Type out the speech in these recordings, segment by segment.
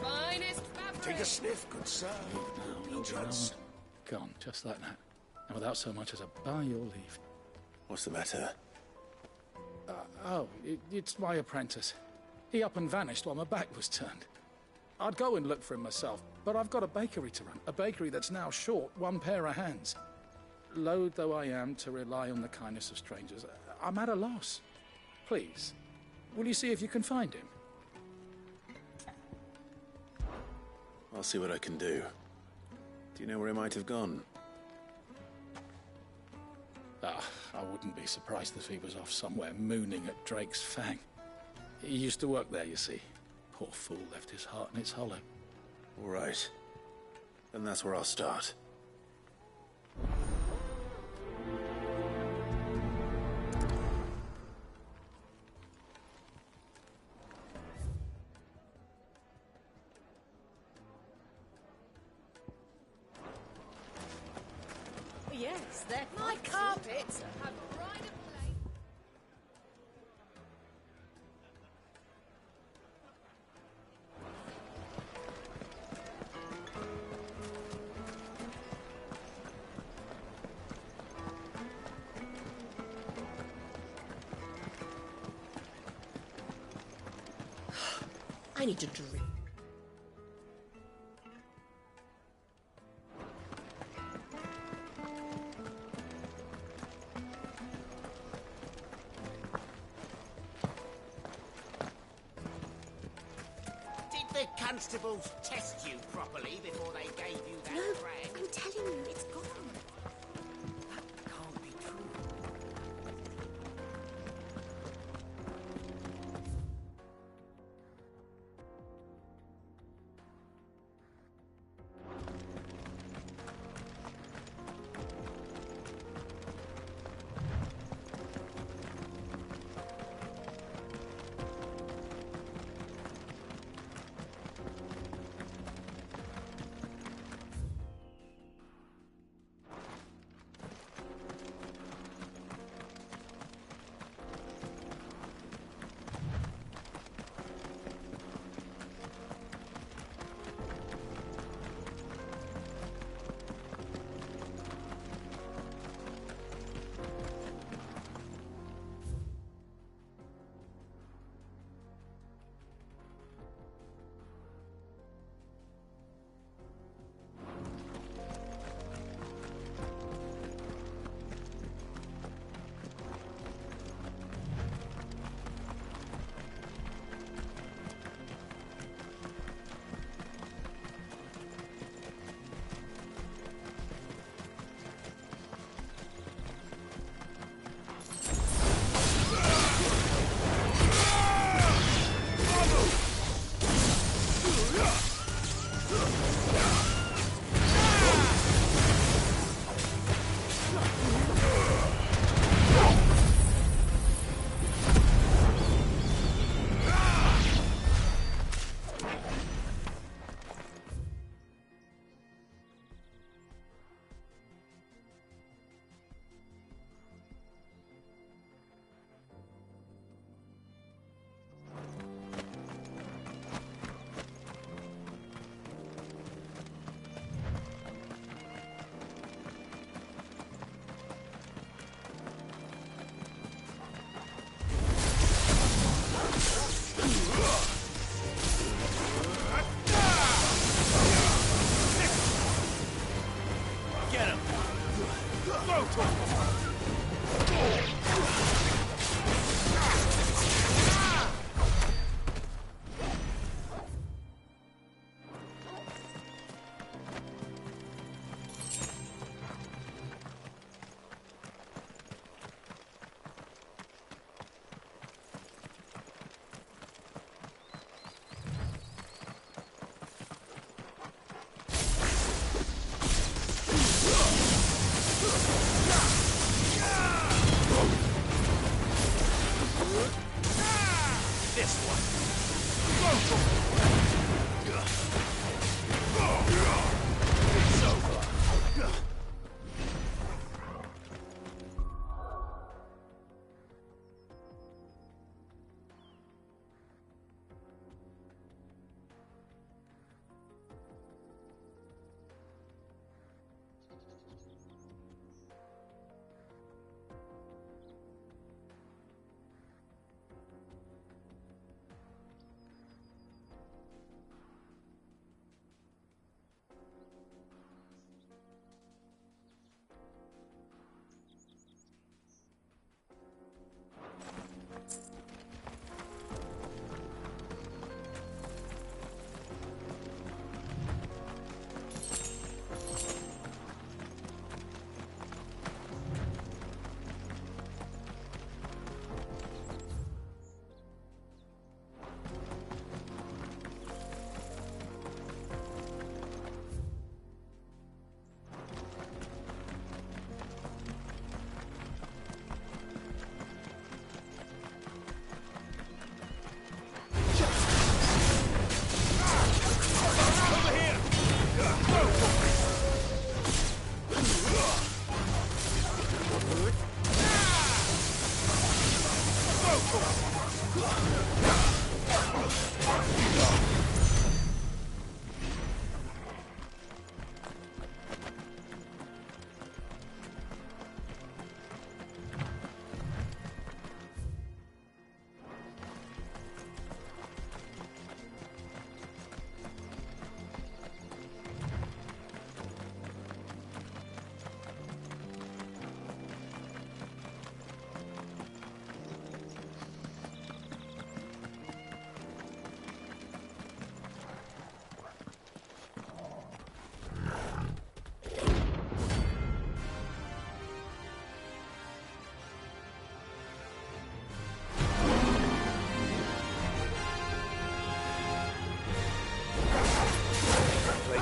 finest fabric. Take a sniff, good sir. No drugs. Gone, just like that. And without so much as a by your leave. What's the matter? It's my apprentice. He up and vanished while my back was turned. I'd go and look for him myself, but I've got a bakery to run. A bakery that's now short one pair of hands. Loath though I am to rely on the kindness of strangers, I'm at a loss. Please, will you see if you can find him? I'll see what I can do. Do you know where he might have gone? I wouldn't be surprised if he was off somewhere mooning at Drake's Fang. He used to work there, you see. Poor fool left his heart in its hollow. All right. Then that's where I'll start. Yes, they're my carpets. Have right of place. I need to drink. Did the constables test you properly before they gave you that No, rag? I'm telling you, it's gone. That can't be true.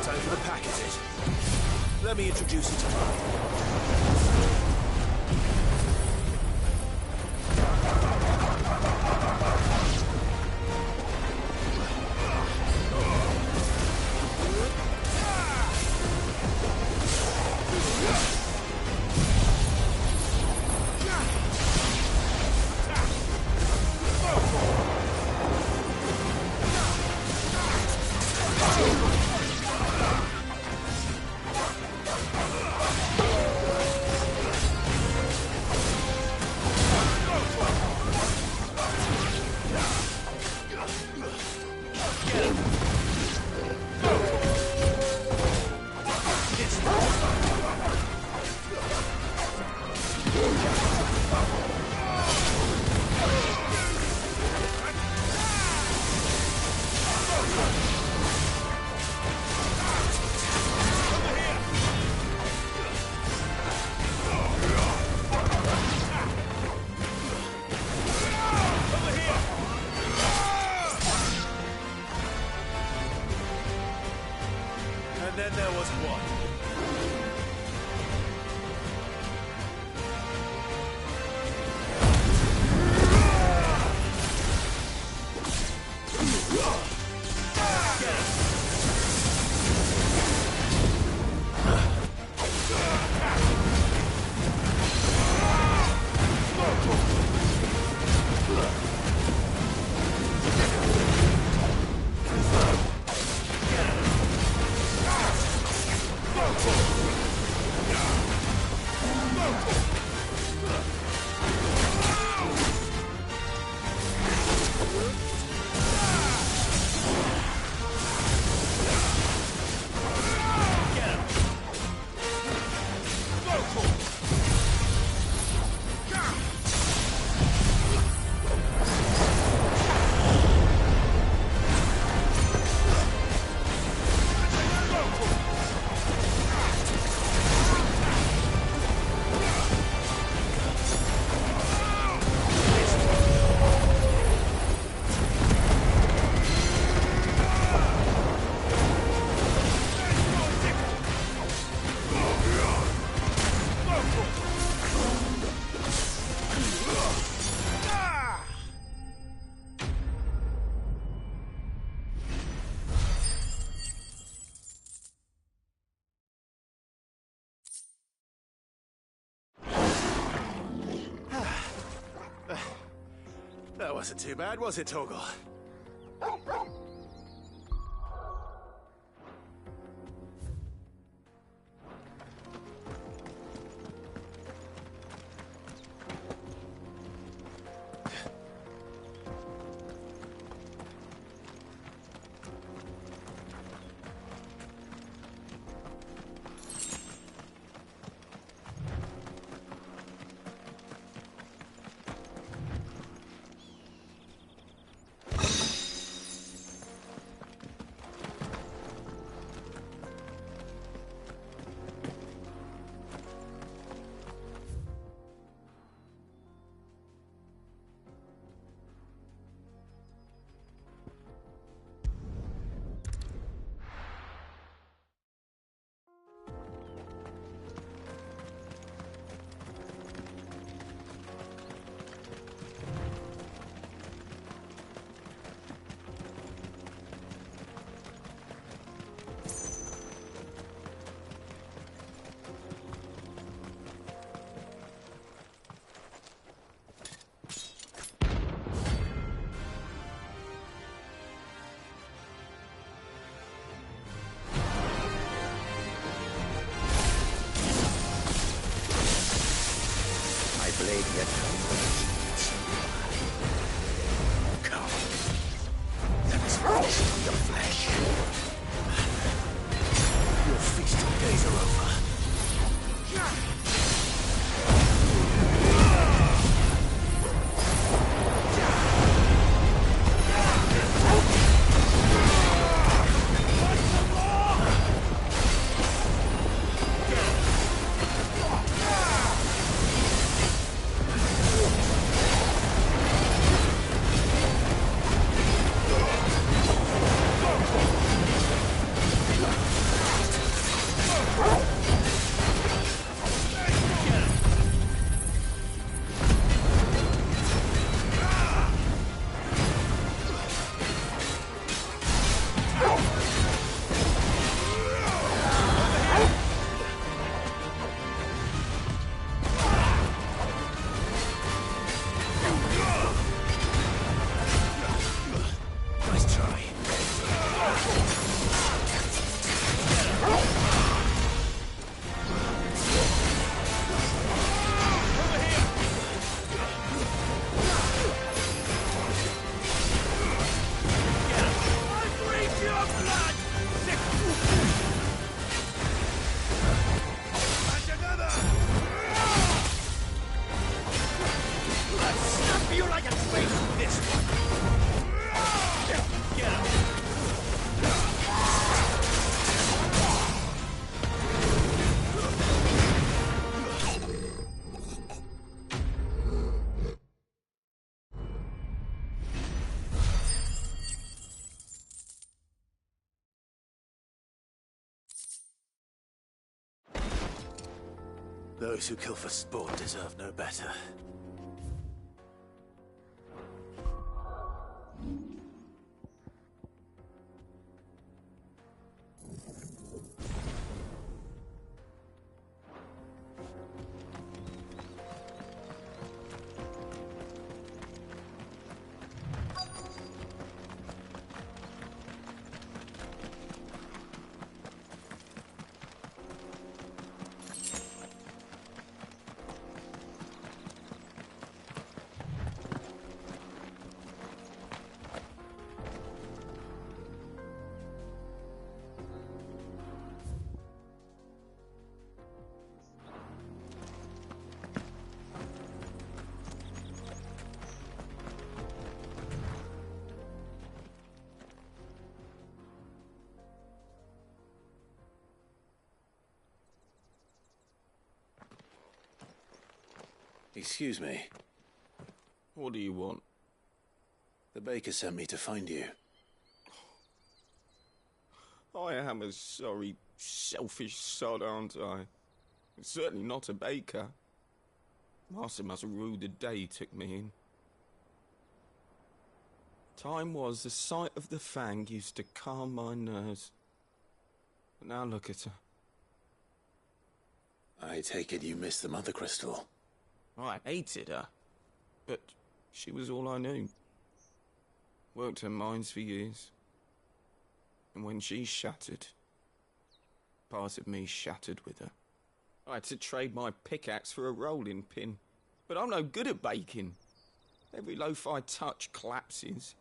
Time for the pack, is it? Let me introduce you to mine. And then there was one. That wasn't too bad, was it, Torgal? Those who kill for sport deserve no better. Excuse me. What do you want? The baker sent me to find you. I am a sorry, selfish sod, aren't I? Certainly not a baker. Master must have ruled the day he took me in. Time was the sight of the fang used to calm my nerves. But now look at her. I take it you missed the Mother Crystal. I hated her, but she was all I knew. Worked her mines for years. And when she shattered, part of me shattered with her. I had to trade my pickaxe for a rolling pin, but I'm no good at baking. Every loaf I touch collapses.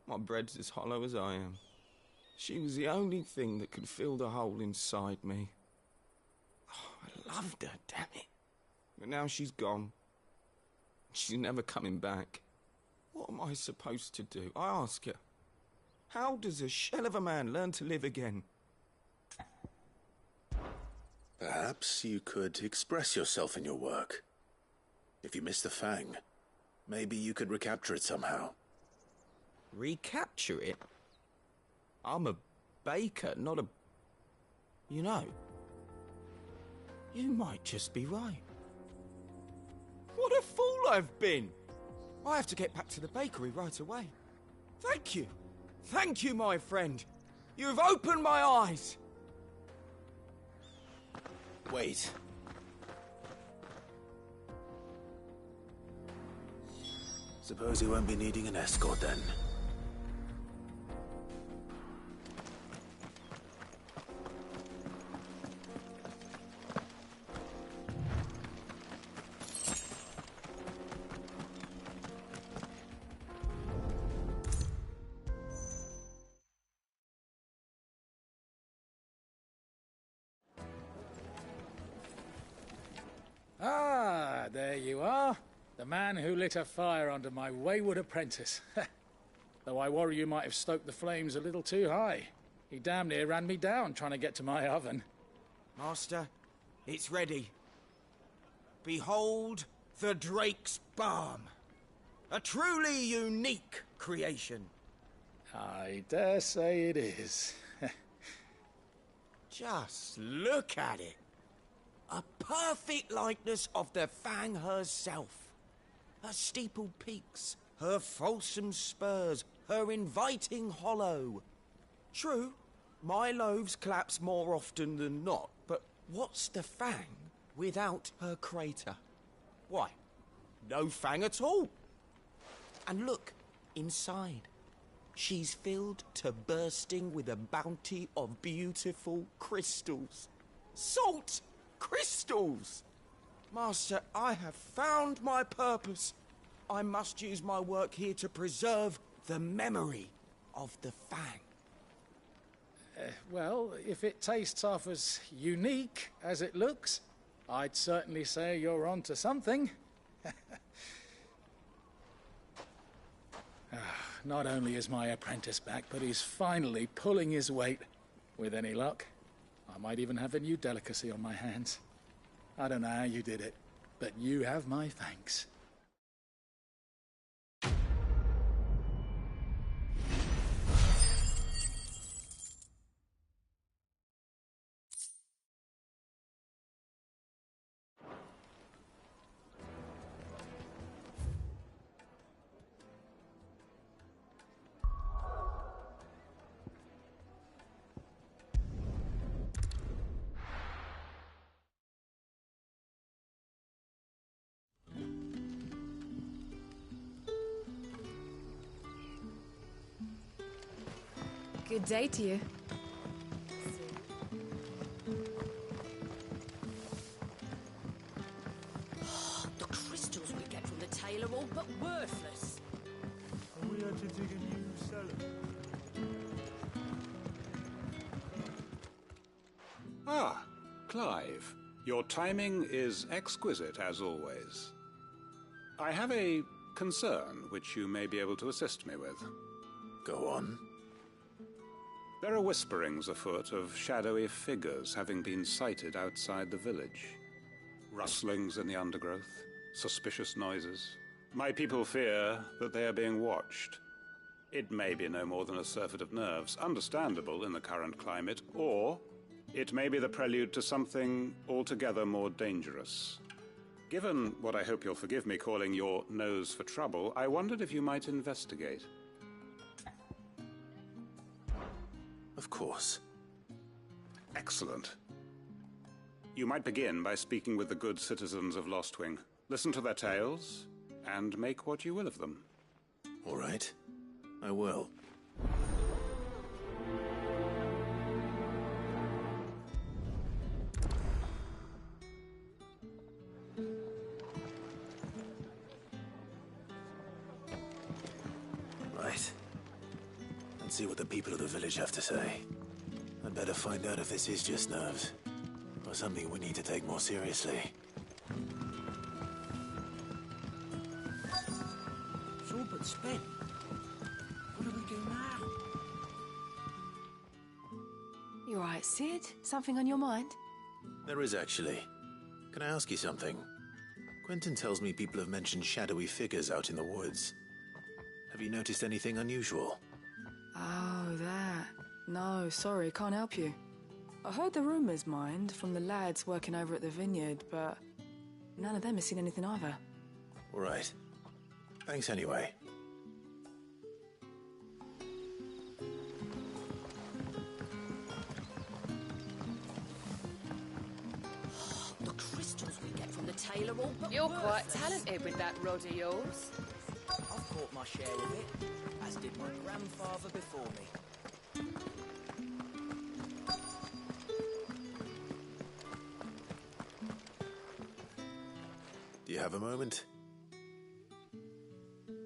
My bread's as hollow as I am. She was the only thing that could fill the hole inside me. Oh, I loved her, damn it. But now she's gone. She's never coming back. What am I supposed to do? I ask her. How does a shell of a man learn to live again? Perhaps you could express yourself in your work. If you miss the fang, maybe you could recapture it somehow. Recapture it? I'm a baker, not a... You know, you might just be right. What a fool I've been! I have to get back to the bakery right away. Thank you. Thank you, my friend. You've opened my eyes. Wait. Suppose you won't be needing an escort then. Ah, there you are. The man who lit a fire under my wayward apprentice. Though I worry you might have stoked the flames a little too high. He damn near ran me down trying to get to my oven. Master, it's ready. Behold the Drake's Balm. A truly unique creation. I dare say it is. Just look at it. A perfect likeness of the Fang herself. Her steepled peaks, her fulsome spurs, her inviting hollow. True, my loaves collapse more often than not, but what's the Fang without her crater? Why, no Fang at all. And look, inside. She's filled to bursting with a bounty of beautiful crystals. Salt crystals! Master, I have found my purpose. I must use my work here to preserve the memory of the Fang. Well, if it tastes half as unique as it looks, I'd certainly say you're onto something. Not only is my apprentice back, but he's finally pulling his weight. With any luck, I might even have a new delicacy on my hands. I don't know how you did it, but you have my thanks. Good day to you. The crystals we get from the tail are all but worthless. We had to dig a new cellar. Ah, Clive. Your timing is exquisite, as always. I have a concern which you may be able to assist me with. Go on. There are whisperings afoot of shadowy figures having been sighted outside the village. Rustlings in the undergrowth, suspicious noises. My people fear that they are being watched. It may be no more than a surfeit of nerves, understandable in the current climate, or it may be the prelude to something altogether more dangerous. Given what I hope you'll forgive me calling your nose for trouble, I wondered if you might investigate. Of course. Excellent. You might begin by speaking with the good citizens of Lostwing. Listen to their tales, and make what you will of them. All right. I will. Right. Let's see what the people of the village have to say. I'd better find out if this is just nerves, or something we need to take more seriously. It's all but spent. What do we do now? You alright, Sid? Something on your mind? There is, actually. Can I ask you something? Quentin tells me people have mentioned shadowy figures out in the woods. Have you noticed anything unusual? Oh, that. No, sorry, can't help you. I heard the rumours, mind, from the lads working over at the vineyard, but none of them has seen anything either. All right. Thanks anyway. The crystals we get from the tail are all but You're quite worthless. talented with that rod of yours. I've caught my share of it, as did my grandfather before me. Do you have a moment?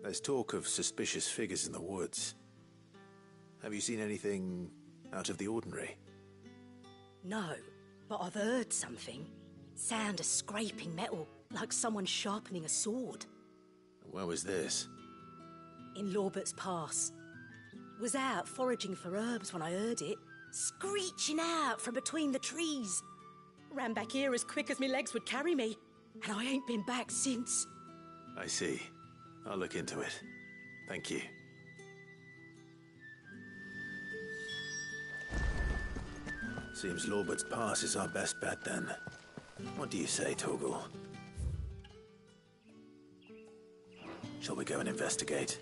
There's talk of suspicious figures in the woods. Have you seen anything out of the ordinary? No, but I've heard something. Sound of scraping metal, like someone sharpening a sword. Where was this? In Lorbert's Pass. Was out foraging for herbs when I heard it, screeching out from between the trees. Ran back here as quick as my legs would carry me, and I ain't been back since. I see. I'll look into it. Thank you. Seems Lorbert's Pass is our best bet then. What do you say, Torgal? Shall we go and investigate?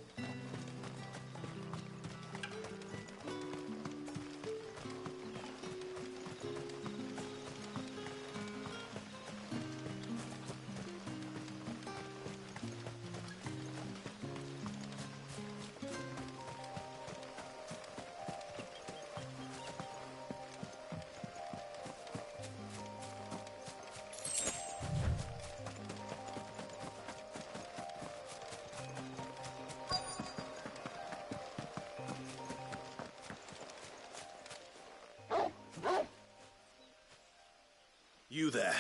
You there.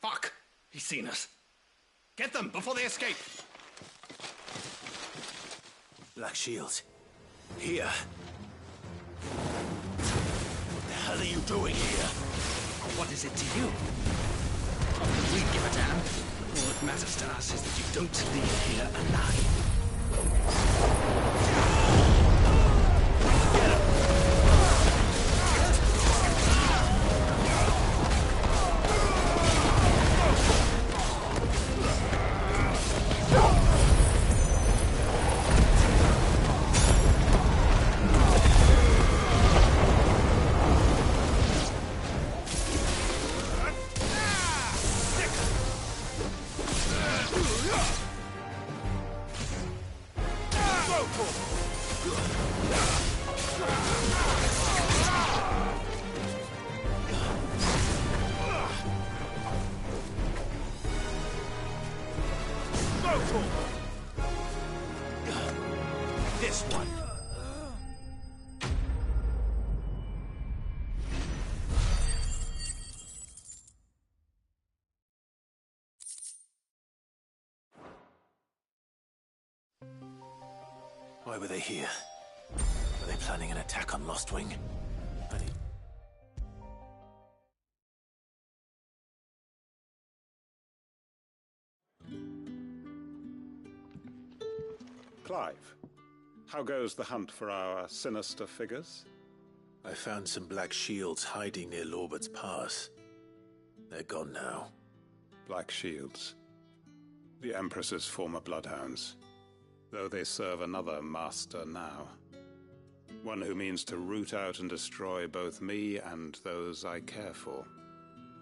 Fuck! He's seen us. Get them before they escape! Black Shields. Here. What the hell are you doing here? What is it to you? We give a damn. All that matters to us is that you don't leave here alive. Why were they here? Were they planning an attack on Lostwing? I need... Clive, how goes the hunt for our sinister figures? I found some black shields hiding near Lorbert's Pass. They're gone now. Black Shields. The Empress's former bloodhounds. Though they serve another master now. One who means to root out and destroy both me and those I care for.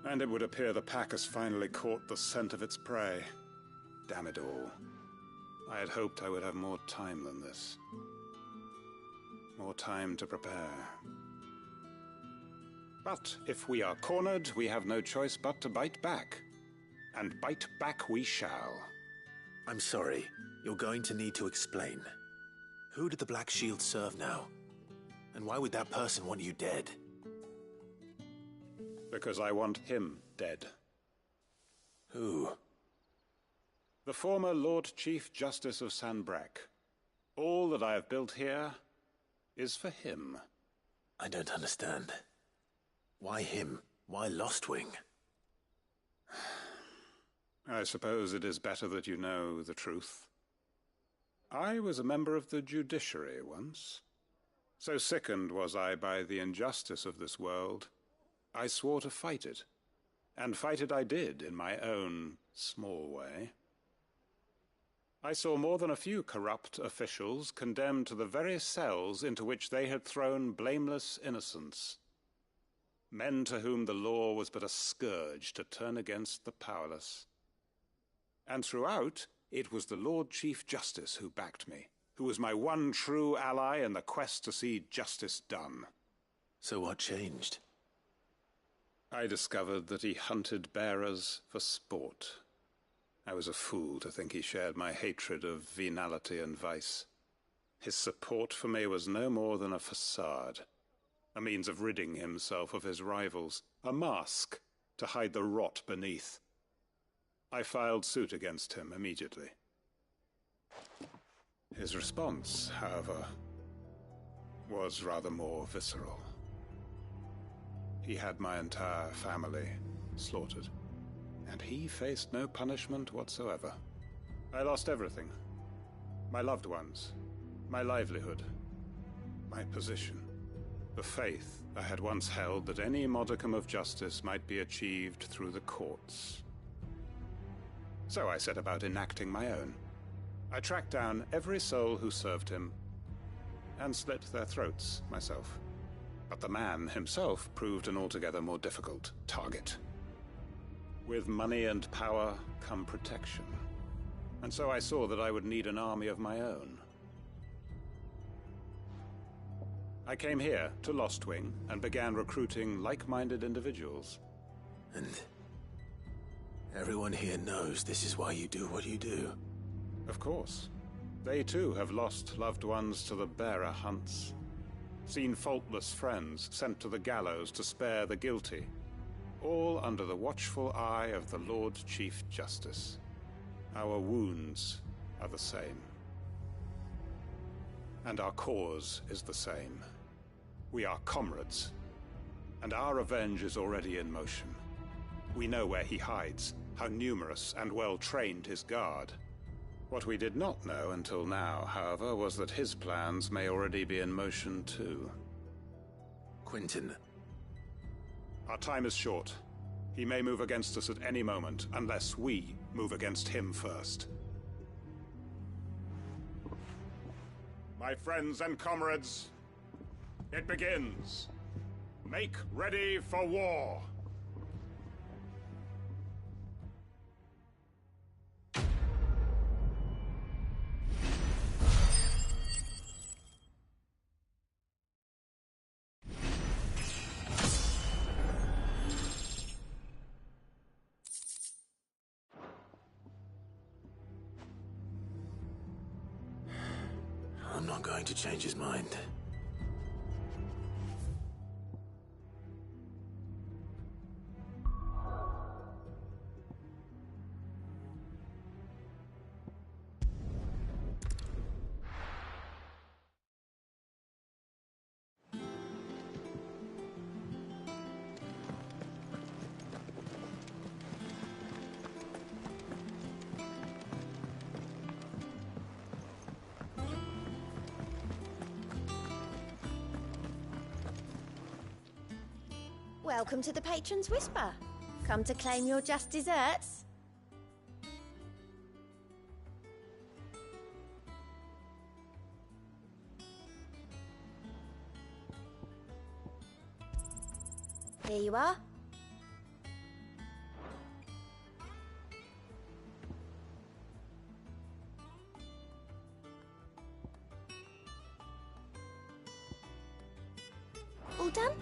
And it would appear the pack has finally caught the scent of its prey. Damn it all. I had hoped I would have more time than this. More time to prepare. But if we are cornered, we have no choice but to bite back. And bite back we shall. I'm sorry. You're going to need to explain. Who did the Black Shield serve now? And why would that person want you dead? Because I want him dead. Who? The former Lord Chief Justice of Sanbreque. All that I have built here is for him. I don't understand. Why him? Why Lostwing? I suppose it is better that you know the truth. I was a member of the judiciary once. So sickened was I by the injustice of this world, I swore to fight it. And fight it I did in my own small way. I saw more than a few corrupt officials condemned to the very cells into which they had thrown blameless innocents. Men to whom the law was but a scourge to turn against the powerless. And throughout, it was the Lord Chief Justice who backed me, who was my one true ally in the quest to see justice done. So what changed? I discovered that he hunted bearers for sport. I was a fool to think he shared my hatred of venality and vice. His support for me was no more than a facade. A means of ridding himself of his rivals, a mask to hide the rot beneath. I filed suit against him immediately. His response, however, was rather more visceral. He had my entire family slaughtered, and he faced no punishment whatsoever. I lost everything. My loved ones, my livelihood, my position. The faith I had once held that any modicum of justice might be achieved through the courts. So I set about enacting my own. I tracked down every soul who served him, and slit their throats myself. But the man himself proved an altogether more difficult target. With money and power come protection, and so I saw that I would need an army of my own. I came here to Lostwing and began recruiting like-minded individuals. And everyone here knows this is why you do what you do. Of course. They too have lost loved ones to the bearer hunts. Seen faultless friends sent to the gallows to spare the guilty. All under the watchful eye of the Lord Chief Justice. Our wounds are the same. And our cause is the same. We are comrades, and our revenge is already in motion. We know where he hides, how numerous and well-trained his guard. What we did not know until now, however, was that his plans may already be in motion too. Quentin. Our time is short. He may move against us at any moment, unless we move against him first. My friends and comrades, it begins. Make ready for war. I'm not going to change his mind. Welcome to the Patron's Whisper. Come to claim your just desserts? Here you are. All done?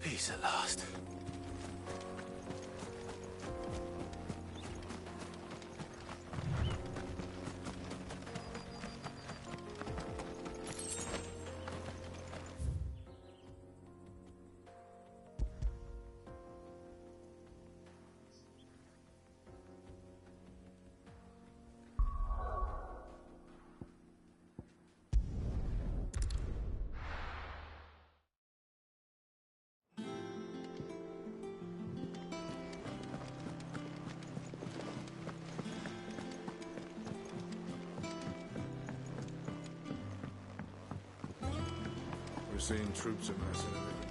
Peace at last. seen troops amassing in it.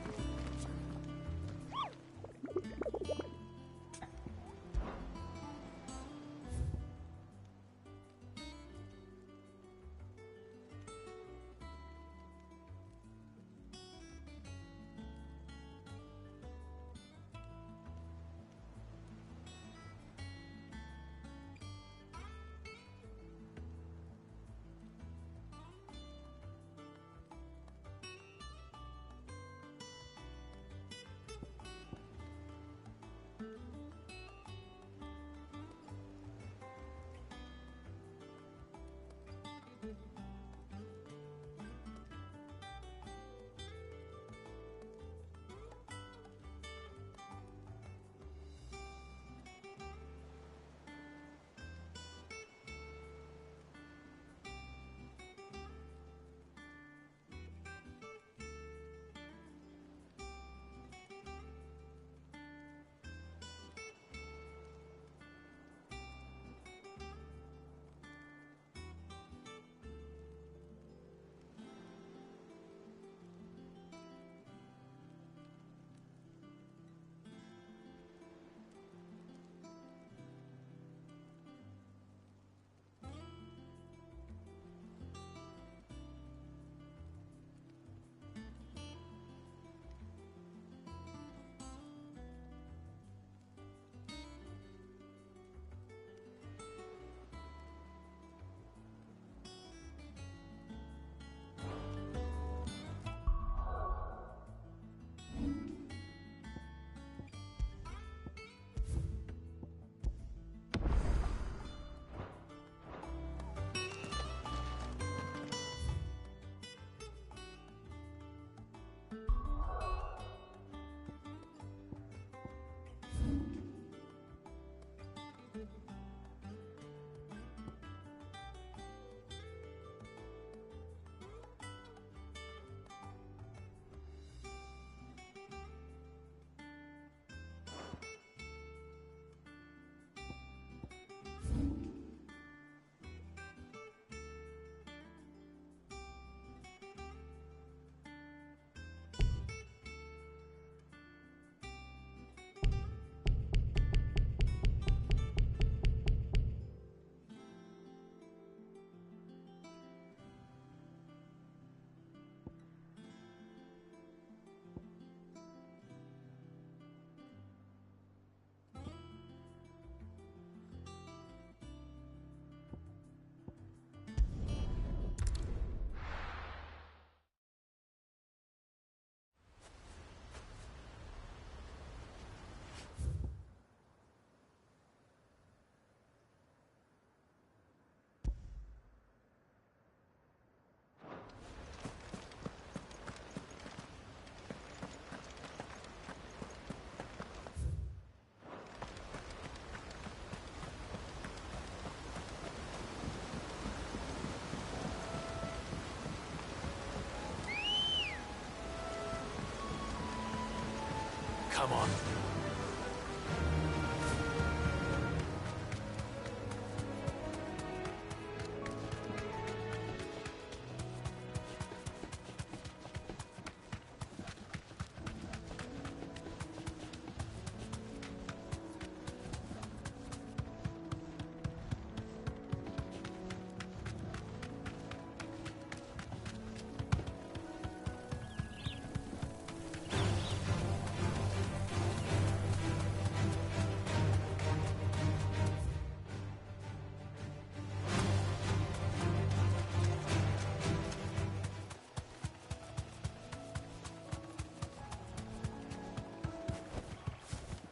Come on.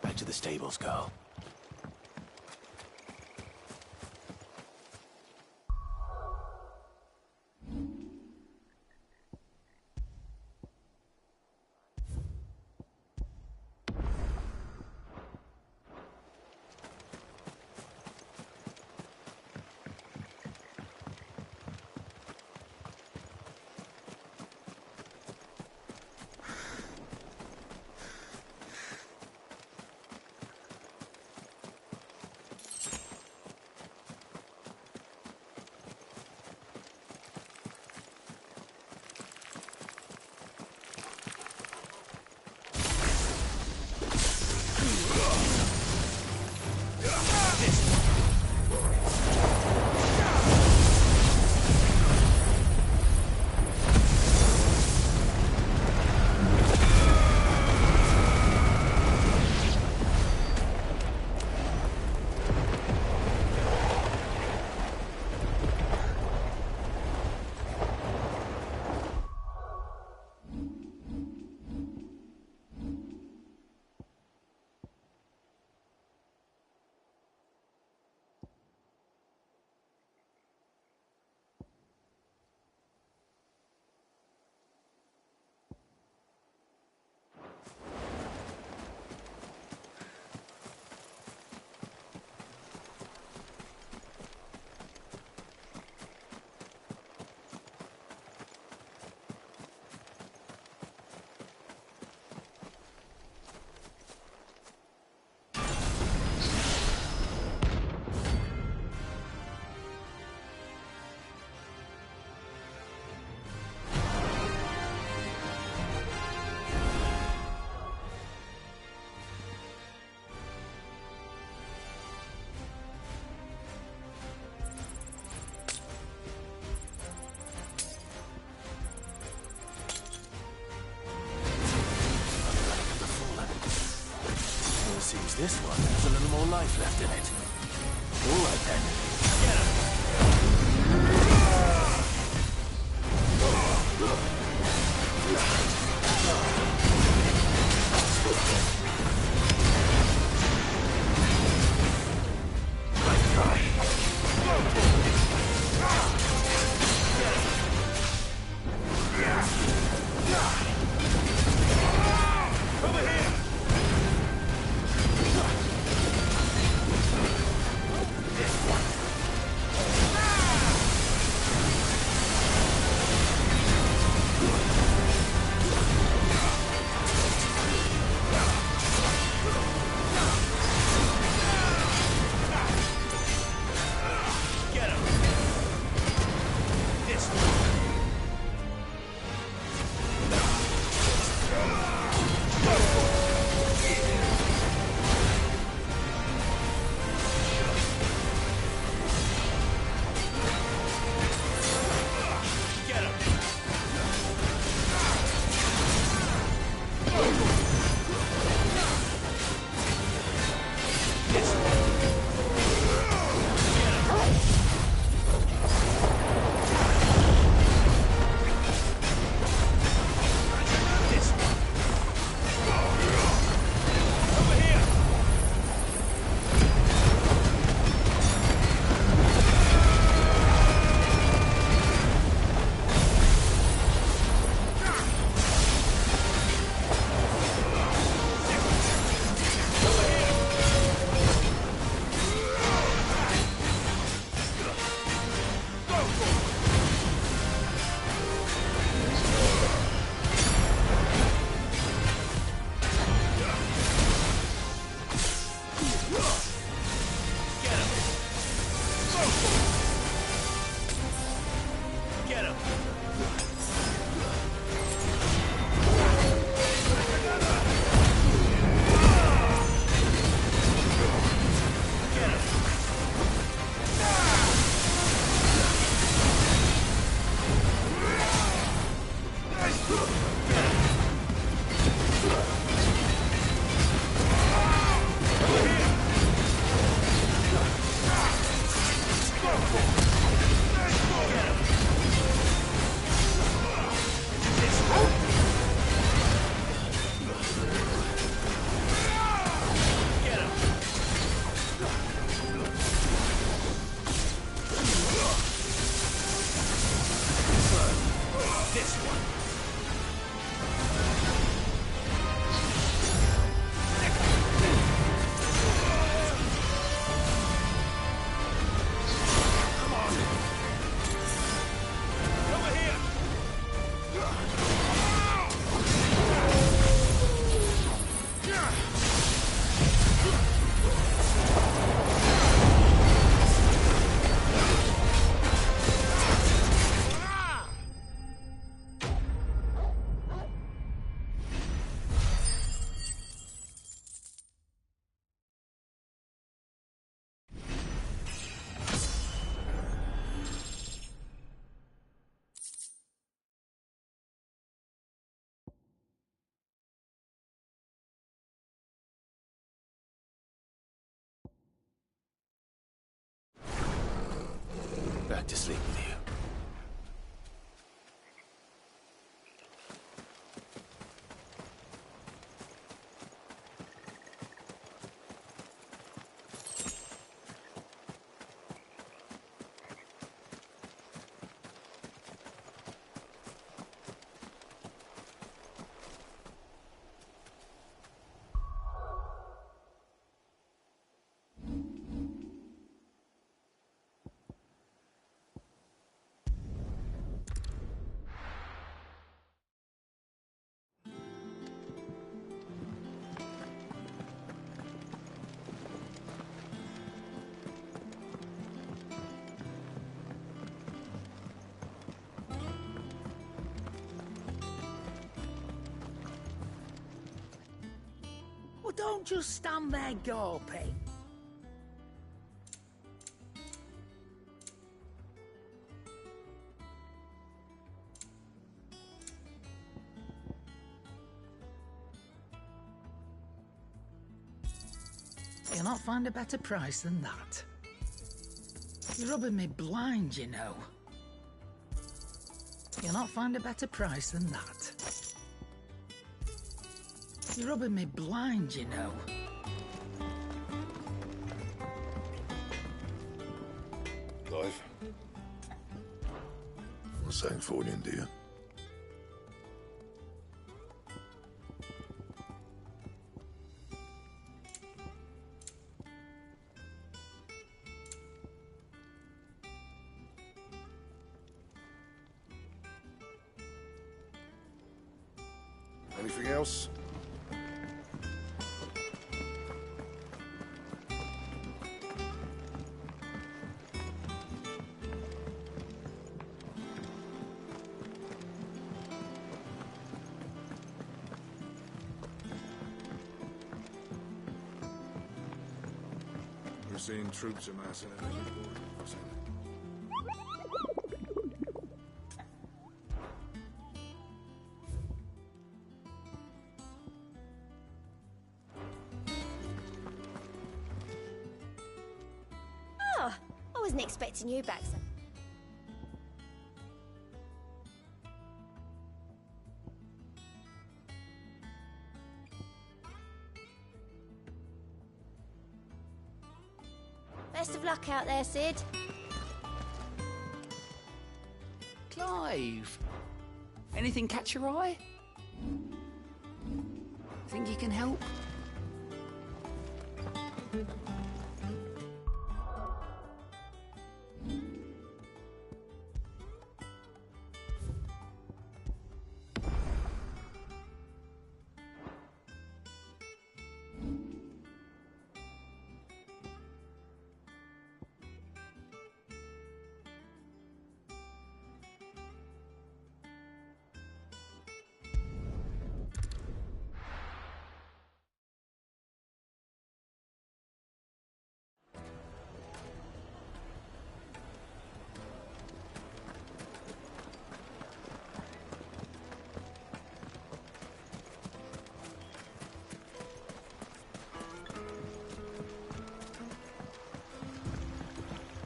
Back to the stables, Carl. Seems this one has a little more life left in it. All right then. Get him! Back to sleep with you. Well, don't just stand there gawping. You'll not find a better price than that. You're rubbing me blind, you know. You'll not find a better price than that. You're rubbing me blind, you know. Clive? Want something for you, do you? Anything else? We're seeing troops amassing at every border crossing. Oh, I wasn't expecting you back, sir. Best of luck out there, Sid. Clive! Anything catch your eye? Think you can help?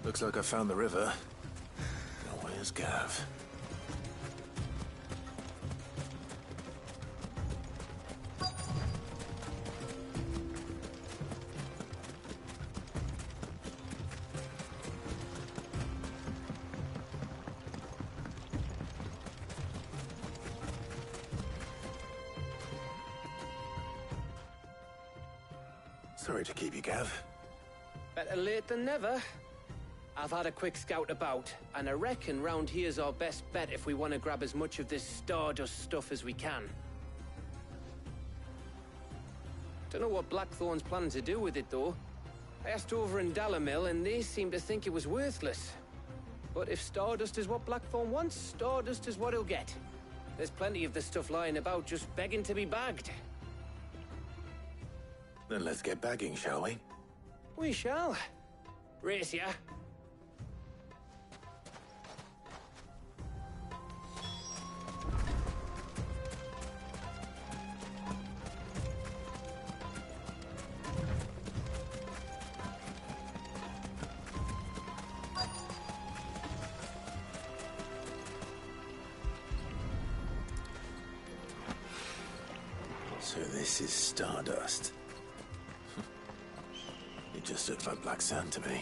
Looks like I found the river. Now where's Gav? Sorry to keep you, Gav. Better late than never. I've had a quick scout about, and I reckon round here's our best bet if we want to grab as much of this Stardust stuff as we can. Don't know what Blackthorn's planning to do with it, though. I asked over in Dalamil, and they seem to think it was worthless. But if Stardust is what Blackthorn wants, Stardust is what he'll get. There's plenty of this stuff lying about, just begging to be bagged. Then let's get bagging, shall we? We shall. Race ya. So this is Stardust. It just looks like black sand to me.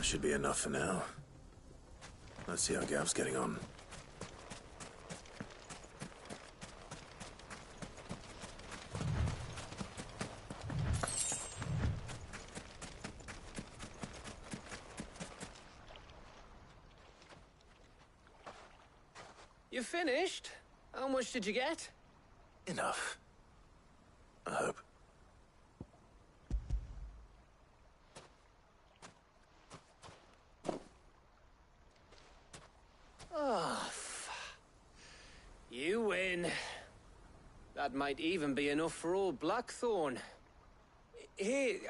should be enough for now. Let's see how Gav's getting on. You finished? How much did you get? Enough. I hope. Oh, you win. That might even be enough for old Blackthorn. Hey,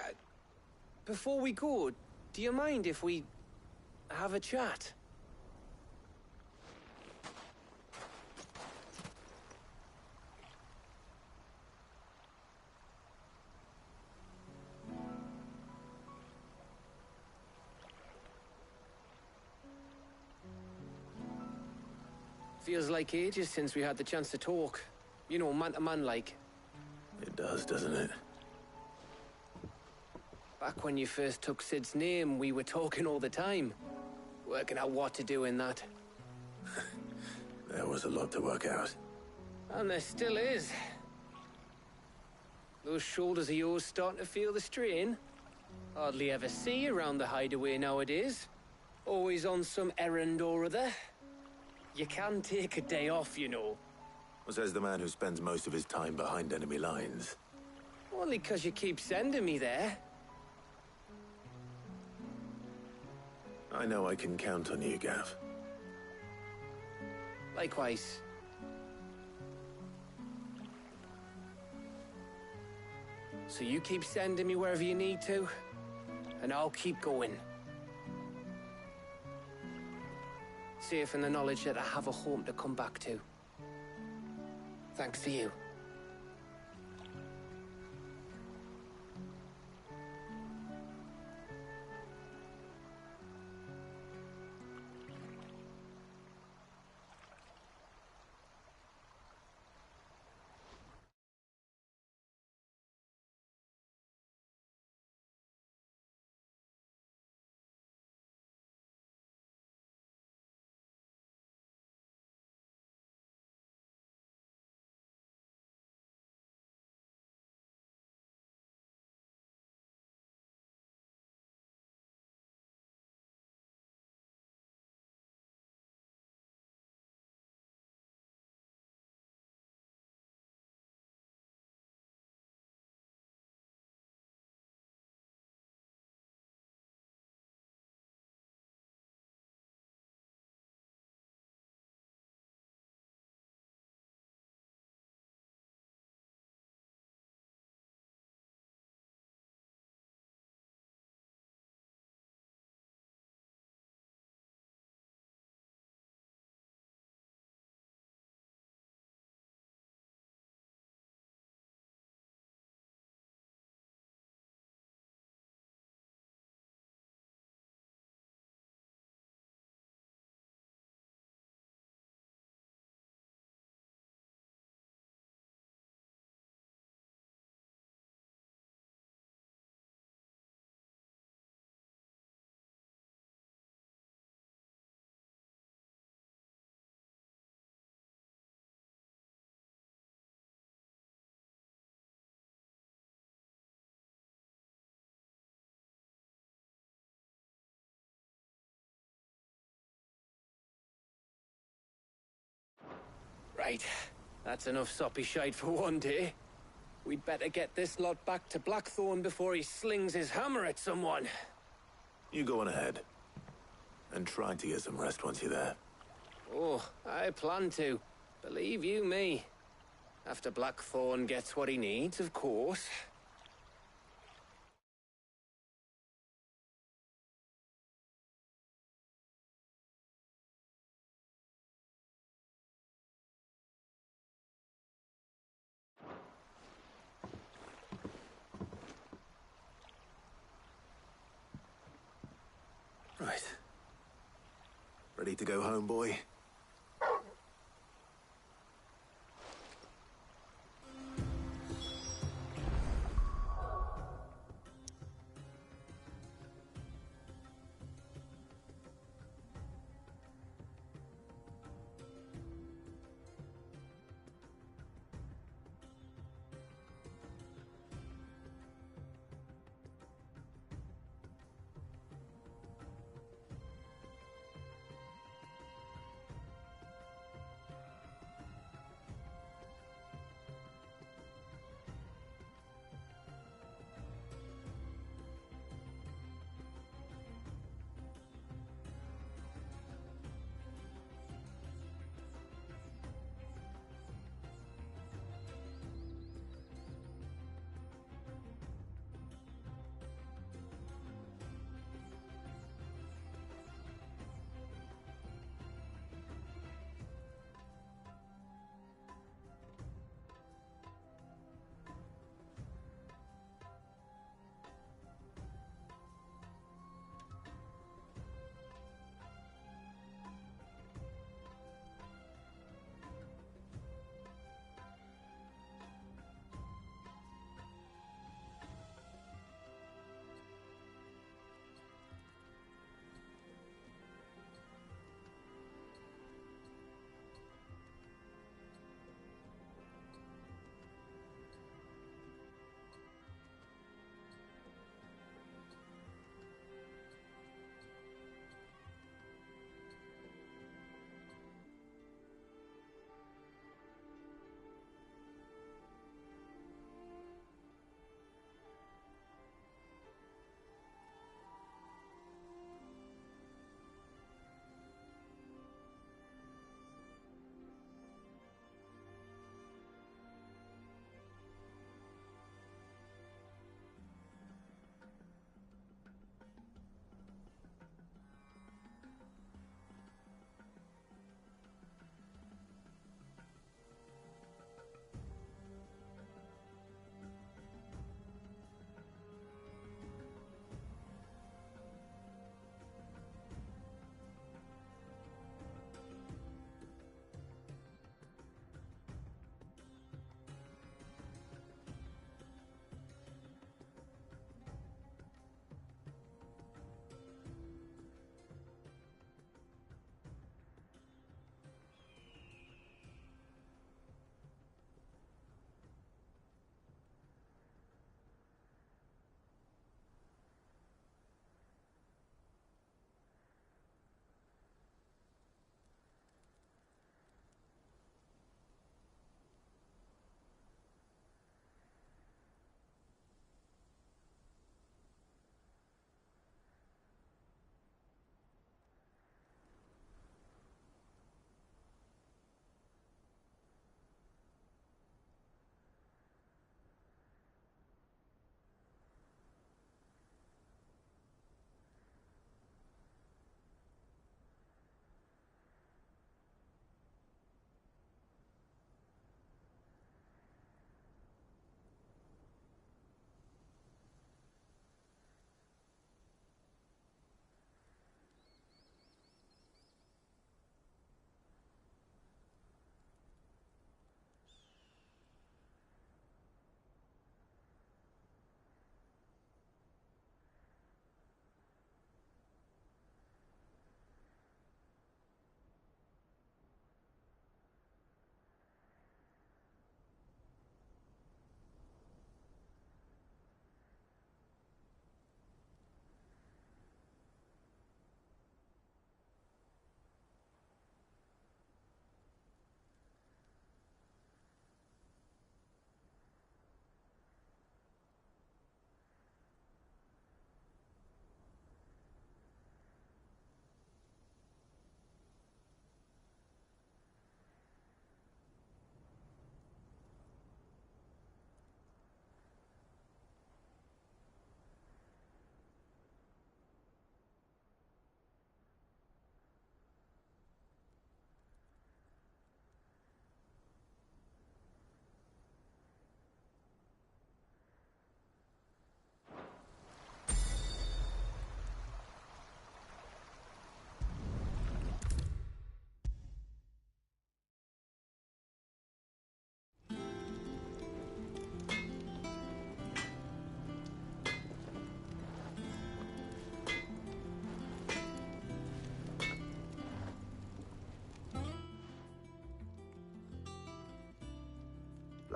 before we go, do you mind if we have a chat? Feels like ages since we had the chance to talk. You know, man to man like. It does, doesn't it? Back when you first took Sid's name, we were talking all the time. Working out what to do in that. There was a lot to work out. And there still is. Those shoulders of yours starting to feel the strain. Hardly ever see you around the hideaway nowadays. Always on some errand or other. You can take a day off, you know. Says the man who spends most of his time behind enemy lines. Only 'cause you keep sending me there. I know I can count on you, Gav. Likewise. So you keep sending me wherever you need to, and I'll keep going. Safe in the knowledge that I have a home to come back to. Thanks to you. Right. That's enough soppy shite for one day. We'd better get this lot back to Blackthorn before he slings his hammer at someone. You go on ahead. And try to get some rest once you're there. Oh, I plan to. Believe you me. After Blackthorn gets what he needs, of course. Right. Ready to go home, boy?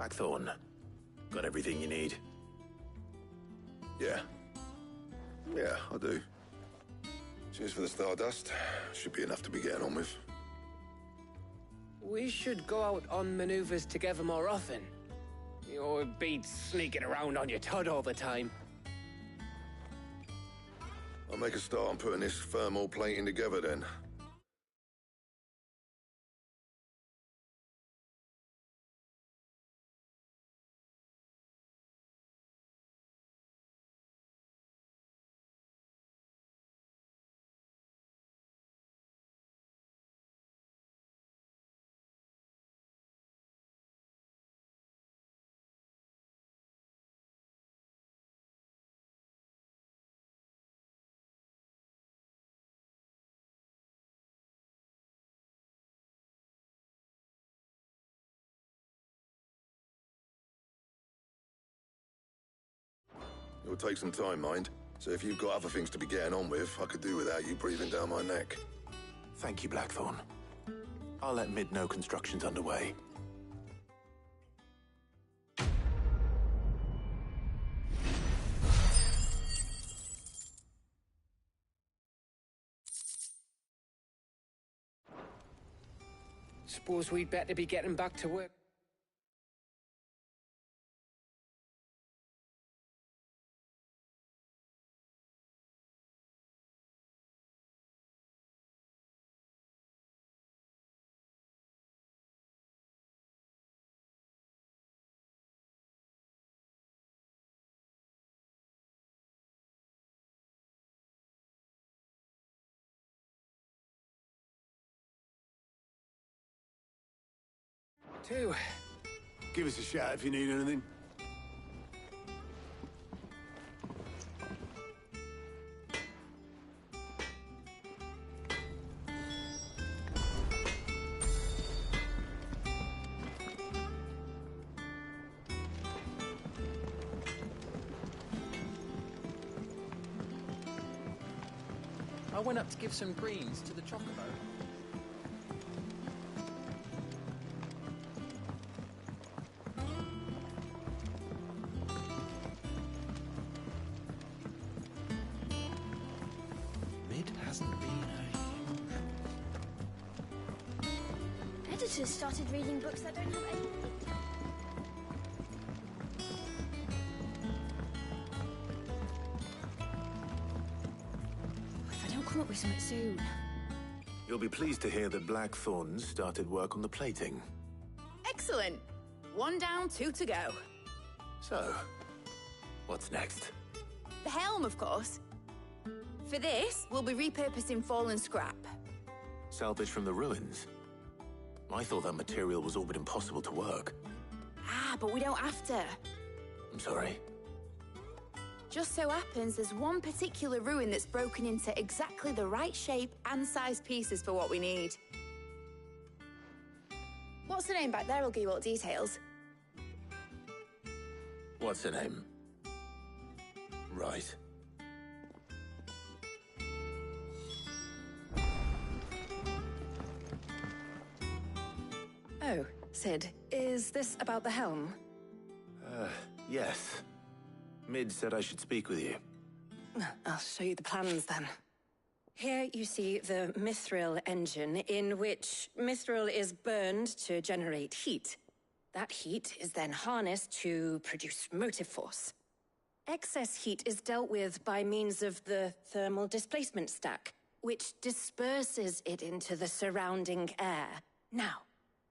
Blackthorn, got everything you need? Yeah. Yeah, I do. Cheers for the stardust. Should be enough to be getting on with. We should go out on maneuvers together more often. You'll be sneaking around on your Todd all the time. I'll make a start on putting this thermal plating together then. It'll take some time, mind. So if you've got other things to be getting on with, I could do without you breathing down my neck. Thank you, Blackthorn. I'll let Mid know construction's underway. Suppose we'd better be getting back to work. Two. Give us a shout if you need anything. I went up to give some greens to the chocobo. Editors started reading books that don't have any... If I don't come up with something soon... You'll be pleased to hear that Blackthorn's started work on the plating. Excellent. 1 down, 2 to go. So, what's next? The helm, of course. For this, we'll be repurposing fallen scrap. Salvage from the ruins? I thought that material was all but impossible to work. Ah, but we don't have to. I'm sorry. Just so happens there's one particular ruin that's broken into exactly the right shape and size pieces for what we need. What's the name back there? I'll give you all the details. What's her name? Right. Oh, Sid, is this about the helm? Yes. Mid said I should speak with you. I'll show you the plans then. Here you see the mithril engine, in which mithril is burned to generate heat. That heat is then harnessed to produce motive force. Excess heat is dealt with by means of the thermal displacement stack, which disperses it into the surrounding air. Now,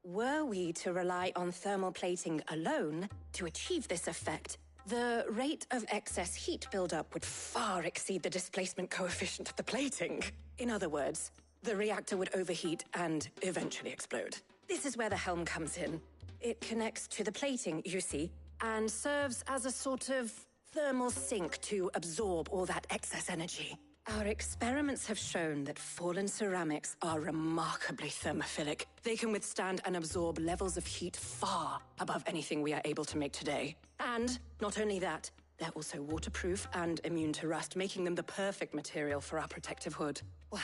were we to rely on thermal plating alone to achieve this effect, the rate of excess heat buildup would far exceed the displacement coefficient of the plating. In other words, the reactor would overheat and eventually explode. This is where the helm comes in. It connects to the plating, you see, and serves as a sort of thermal sink to absorb all that excess energy. Our experiments have shown that fallen ceramics are remarkably thermophilic. They can withstand and absorb levels of heat far above anything we are able to make today. And not only that, they're also waterproof and immune to rust, making them the perfect material for our protective hood. Why,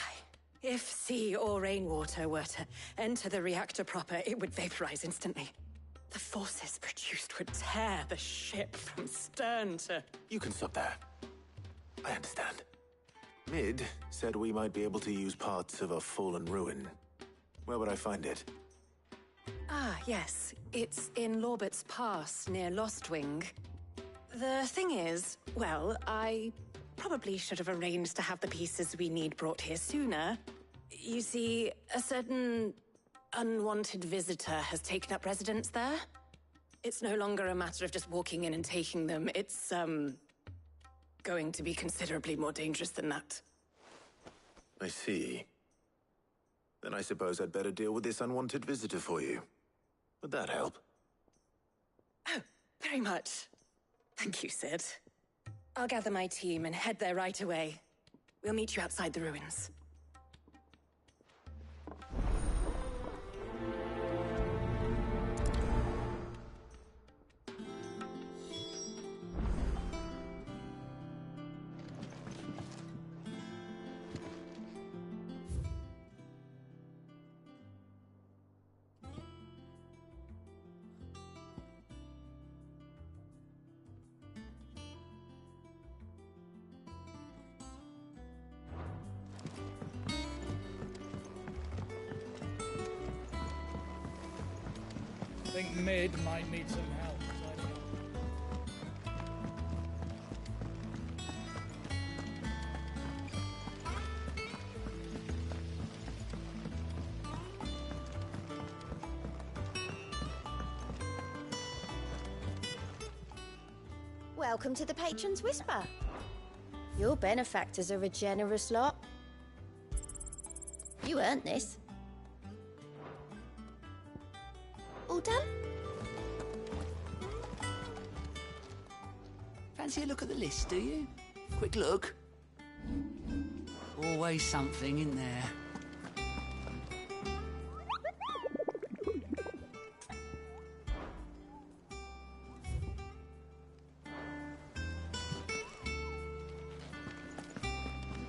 if sea or rainwater were to enter the reactor proper, it would vaporize instantly. The forces produced would tear the ship from stern to... You can stop there. I understand. Mid said we might be able to use parts of a fallen ruin. Where would I find it? Ah, yes. It's in Lorbert's Pass, near Lostwing. The thing is, well, I probably should have arranged to have the pieces we need brought here sooner. You see, a certain unwanted visitor has taken up residence there. It's no longer a matter of just walking in and taking them. It's, going to be considerably more dangerous than that. I see. Then I suppose I'd better deal with this unwanted visitor for you. Would that help? Oh, very much. Thank you, Sid. I'll gather my team and head there right away. We'll meet you outside the ruins. I think Mid might need some help tidying Welcome to the Patron's Whisper. Your benefactors are a generous lot. You earned this. All done? Fancy a look at the list, do you? Quick look. Always something in there.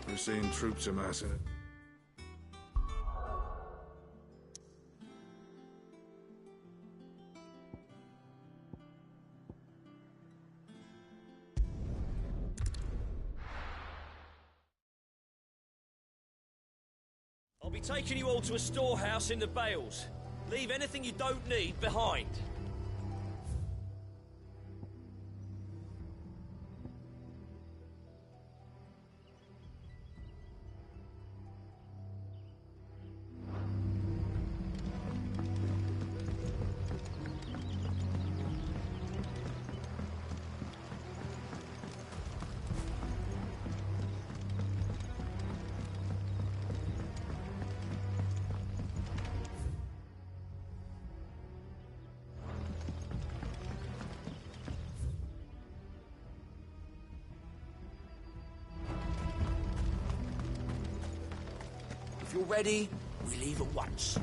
We're seeing troops amassing. I'll be taking you all to a storehouse in the Bales. Leave anything you don't need behind. If you're ready, we leave at once.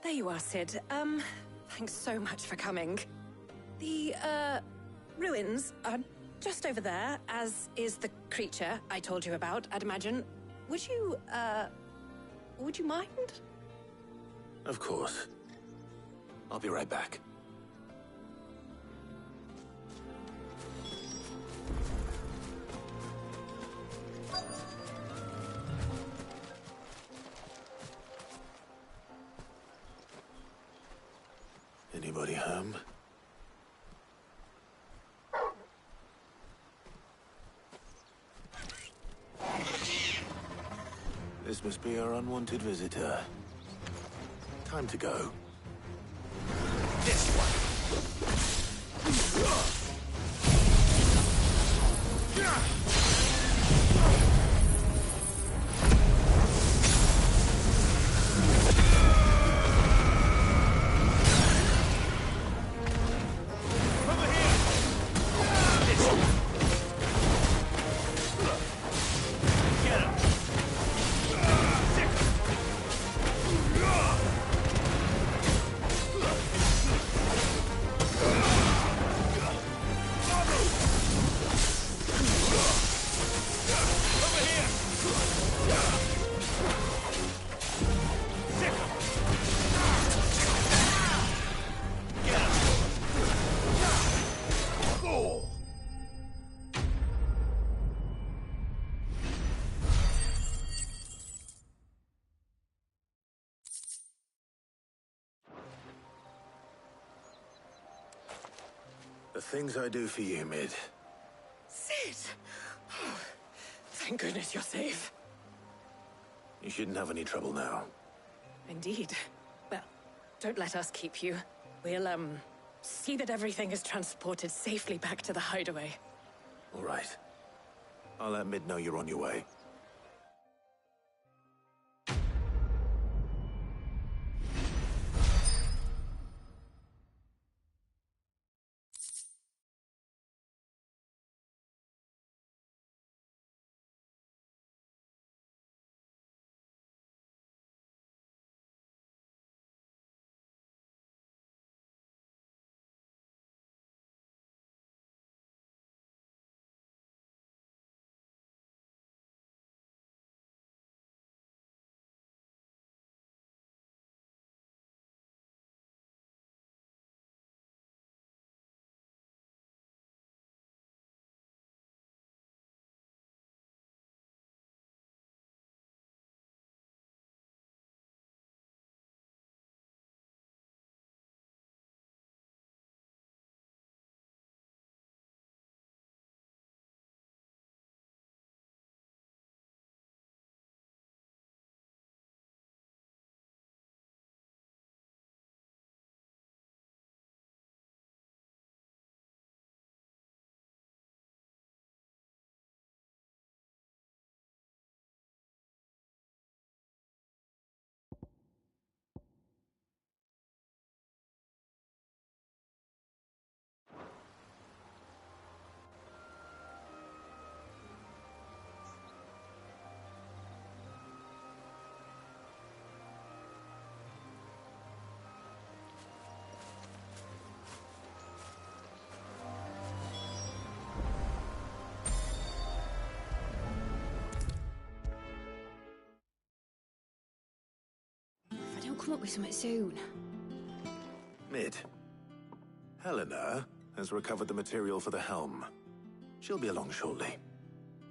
There you are, Sid. Thanks so much for coming. The, ruins are just over there, as is the creature I told you about, I'd imagine. Would you mind? Of course. I'll be right back. Anybody home? This must be our unwanted visitor. Time to go. This one. The things I do for you, Mid. Sid! Oh, thank goodness you're safe. You shouldn't have any trouble now. Indeed. Well, don't let us keep you. We'll, see that everything is transported safely back to the hideaway. All right. I'll let Mid know you're on your way. Come up with something soon. Mid. Helena has recovered the material for the helm. She'll be along shortly.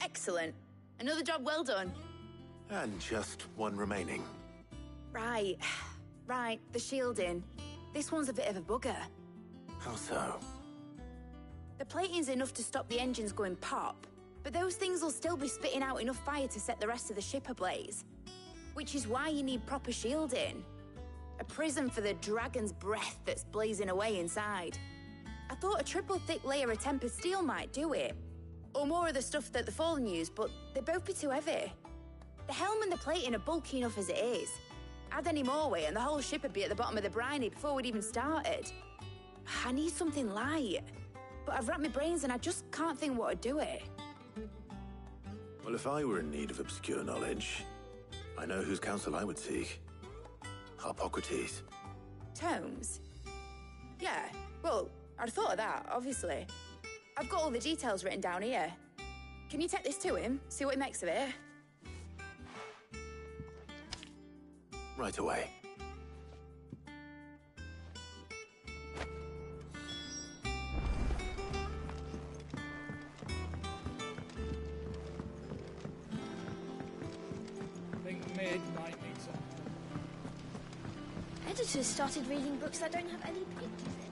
Excellent. Another job well done. And just one remaining. Right. Right, the shielding. This one's a bit of a bugger. How so? The plating's enough to stop the engines going pop, but those things will still be spitting out enough fire to set the rest of the ship ablaze. Which is why you need proper shielding. A prison for the dragon's breath that's blazing away inside. I thought a triple thick layer of tempered steel might do it. Or more of the stuff that the Fallen use, but they'd both be too heavy. The helm and the plating are bulky enough as it is. Add any more weight and the whole ship would be at the bottom of the briny before we'd even started. I need something light. But I've racked my brains and I just can't think what would do it. Well, if I were in need of obscure knowledge, I know whose counsel I would seek. Harpocrates. Tomes? Yeah, well, I'd thought of that, obviously. I've got all the details written down here. Can you take this to him, see what he makes of it? Right away. I think Mid might need some. Editors started reading books that don't have any pictures in.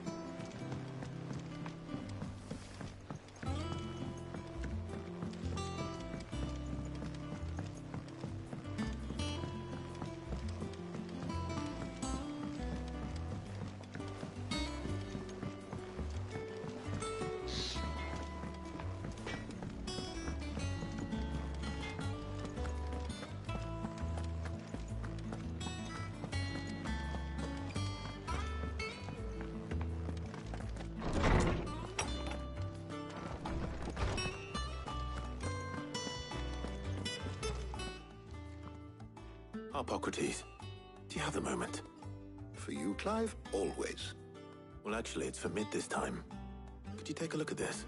Hippocrates, do you have a moment? For you, Clive, always. Well, actually, it's for Mid this time. Could you take a look at this?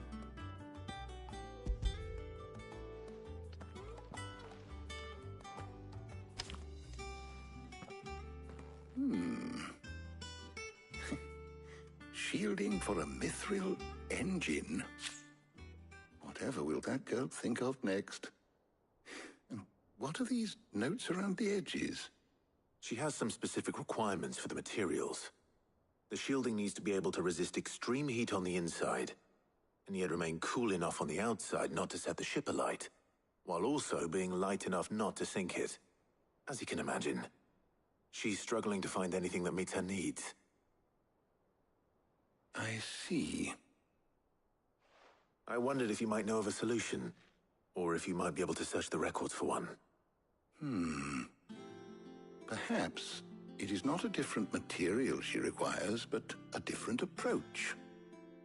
Shielding for a mithril engine. Whatever will that girl think of next? And what are these notes around the edges? She has some specific requirements for the materials. The shielding needs to be able to resist extreme heat on the inside, and yet remain cool enough on the outside not to set the ship alight, while also being light enough not to sink it. As you can imagine, she's struggling to find anything that meets her needs. I see. I wondered if you might know of a solution, or if you might be able to search the records for one. Perhaps it is not a different material she requires, but a different approach.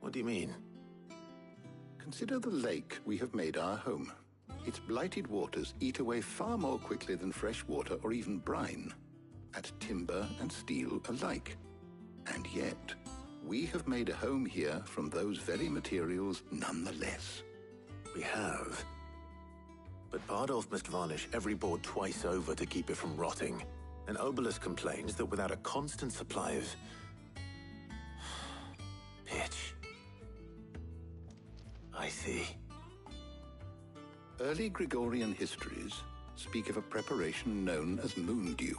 What do you mean? Consider the lake we have made our home. Its blighted waters eat away far more quickly than fresh water or even brine, at timber and steel alike. And yet, we have made a home here from those very materials nonetheless. We have. But Bardolph must varnish every board twice over to keep it from rotting. And Obelus complains that without a constant supply of pitch. I see. Early Gregorian histories speak of a preparation known as moon dew.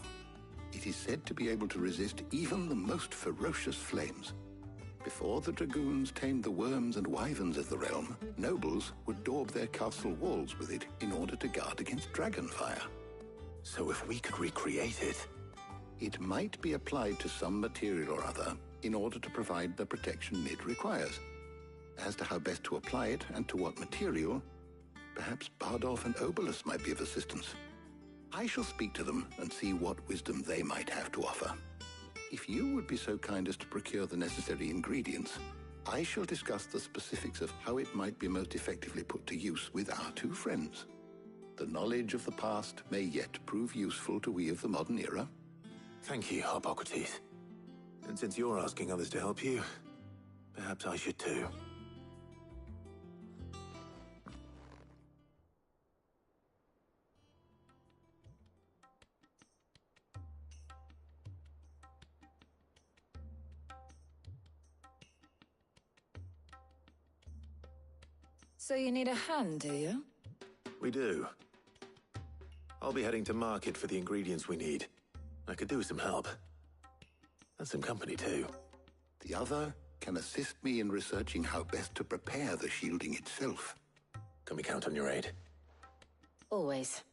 It is said to be able to resist even the most ferocious flames. Before the dragoons tamed the worms and wyverns of the realm, nobles would daub their castle walls with it in order to guard against dragon fire. So if we could recreate it... It might be applied to some material or other in order to provide the protection Mid requires. As to how best to apply it and to what material, perhaps Bardolph and Obelus might be of assistance. I shall speak to them and see what wisdom they might have to offer. If you would be so kind as to procure the necessary ingredients, I shall discuss the specifics of how it might be most effectively put to use with our two friends. The knowledge of the past may yet prove useful to we of the modern era. Thank you, Hippocrates. And since you're asking others to help you, perhaps I should too. So you need a hand, do you? We do. I'll be heading to market for the ingredients we need. I could do with some help. And some company, too. The other can assist me in researching how best to prepare the shielding itself. Can we count on your aid? Always.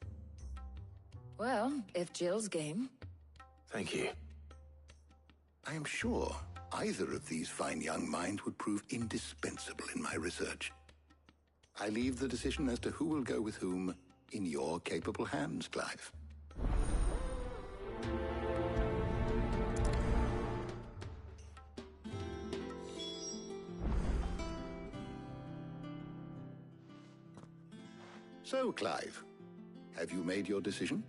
Well, if Jill's game. Thank you. I am sure either of these fine young minds would prove indispensable in my research. I leave the decision as to who will go with whom in your capable hands, Clive. So, Clive, have you made your decision?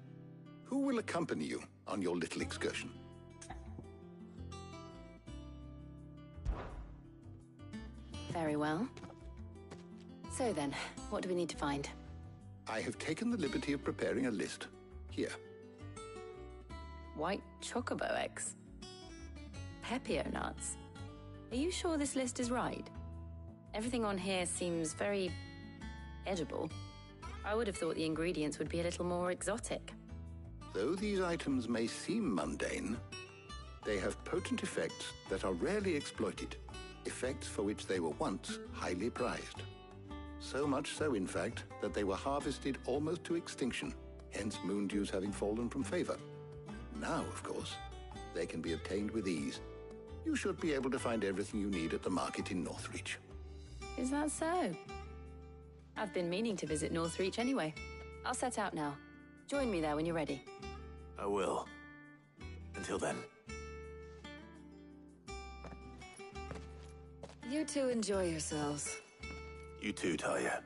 Who will accompany you on your little excursion? Very well. So then, what do we need to find? I have taken the liberty of preparing a list. Here. White chocobo eggs. Pepio nuts. Are you sure this list is right? Everything on here seems very edible. I would have thought the ingredients would be a little more exotic. Though these items may seem mundane, they have potent effects that are rarely exploited, effects for which they were once highly prized. So much so, in fact, that they were harvested almost to extinction, hence moon dews having fallen from favor. Now, of course, they can be obtained with ease. You should be able to find everything you need at the market in Northreach. Is that so? I've been meaning to visit Northreach anyway. I'll set out now. Join me there when you're ready. I will. Until then. You two enjoy yourselves. You too, Talia.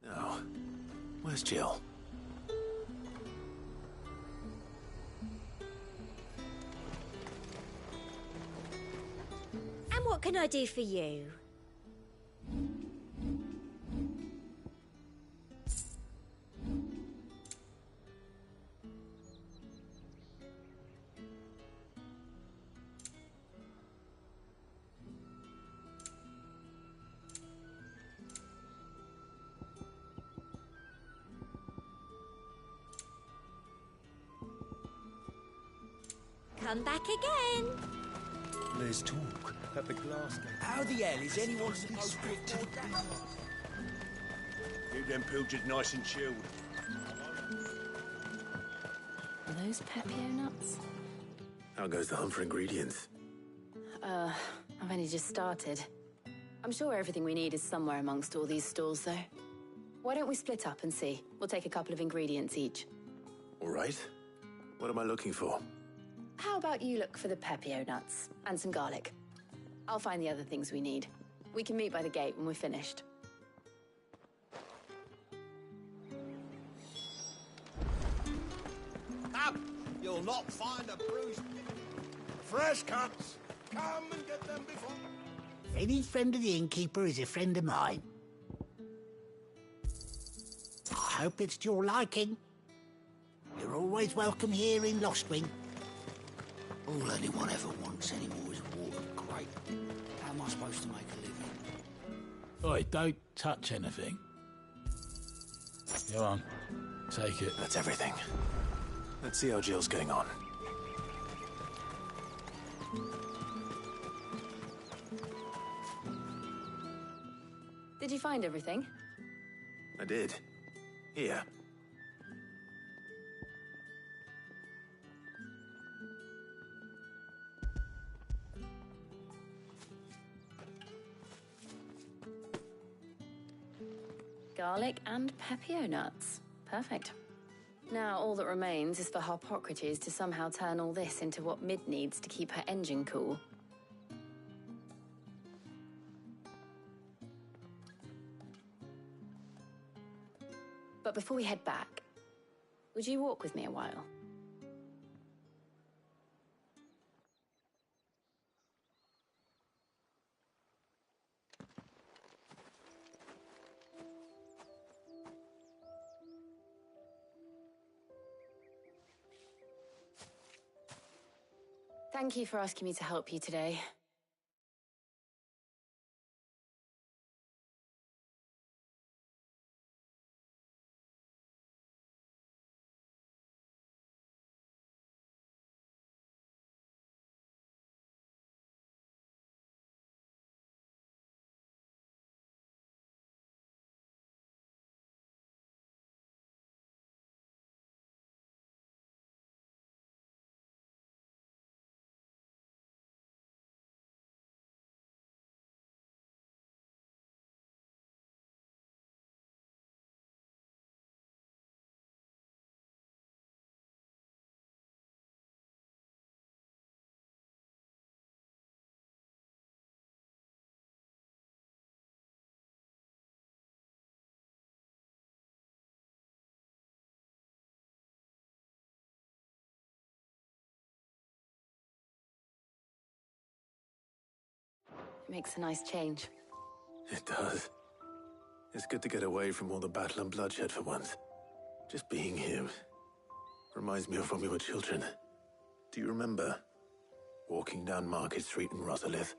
Now, where's Jill? And what can I do for you? Come back again. There's talk at the glass gate. How the hell is anyone supposed to afford that? Keep them pilgers nice and chilled. Are those Pepio nuts? How goes the hunt for ingredients? I've only just started. I'm sure everything we need is somewhere amongst all these stalls, though. Why don't we split up and see? We'll take a couple of ingredients each. All right. What am I looking for? How about you look for the Pepio nuts and some garlic? I'll find the other things we need. We can meet by the gate when we're finished. Come! You'll not find a bruised... Fresh cuts! Come and get them before... Any friend of the innkeeper is a friend of mine. I hope it's to your liking. You're always welcome here in Lostwing. All anyone ever wants anymore is a water crate. How am I supposed to make a living? Oi, don't touch anything. Go on, take it. That's everything. Let's see how Jill's getting on. Did you find everything? I did. Here. Garlic and Pepio nuts. Perfect. Now all that remains is for Harpocrates to somehow turn all this into what Mid needs to keep her engine cool. But before we head back, would you walk with me a while? Thank you for asking me to help you today. Makes a nice change. It does. It's good to get away from all the battle and bloodshed for once. Just being here reminds me of when we were children. Do you remember? Walking down Market Street in Rosalith,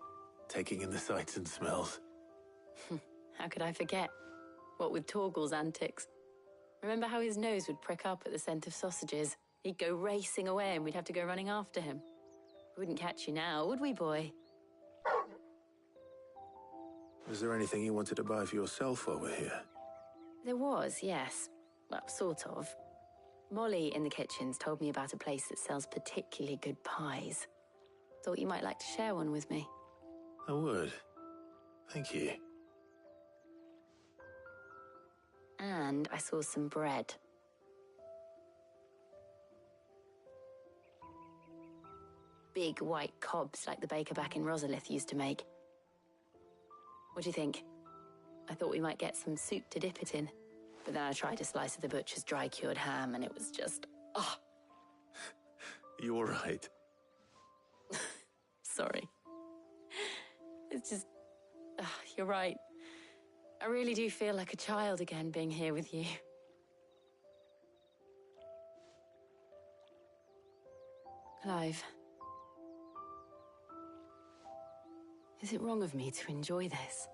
taking in the sights and smells. How could I forget? What with Torgal's antics. Remember how his nose would prick up at the scent of sausages? He'd go racing away and we'd have to go running after him. We wouldn't catch you now, would we, boy? Was there anything you wanted to buy for yourself while we're here? There was, yes. Well, sort of. Molly in the kitchens told me about a place that sells particularly good pies. Thought you might like to share one with me. I would. Thank you. And I saw some bread. Big white cobs like the baker back in Rosalith used to make. What do you think? I thought we might get some soup to dip it in. But then I tried a slice of the butcher's dry-cured ham and it was just... oh. You all right? Sorry. It's just... you're right. I really do feel like a child again being here with you. Clive. Is it wrong of me to enjoy this?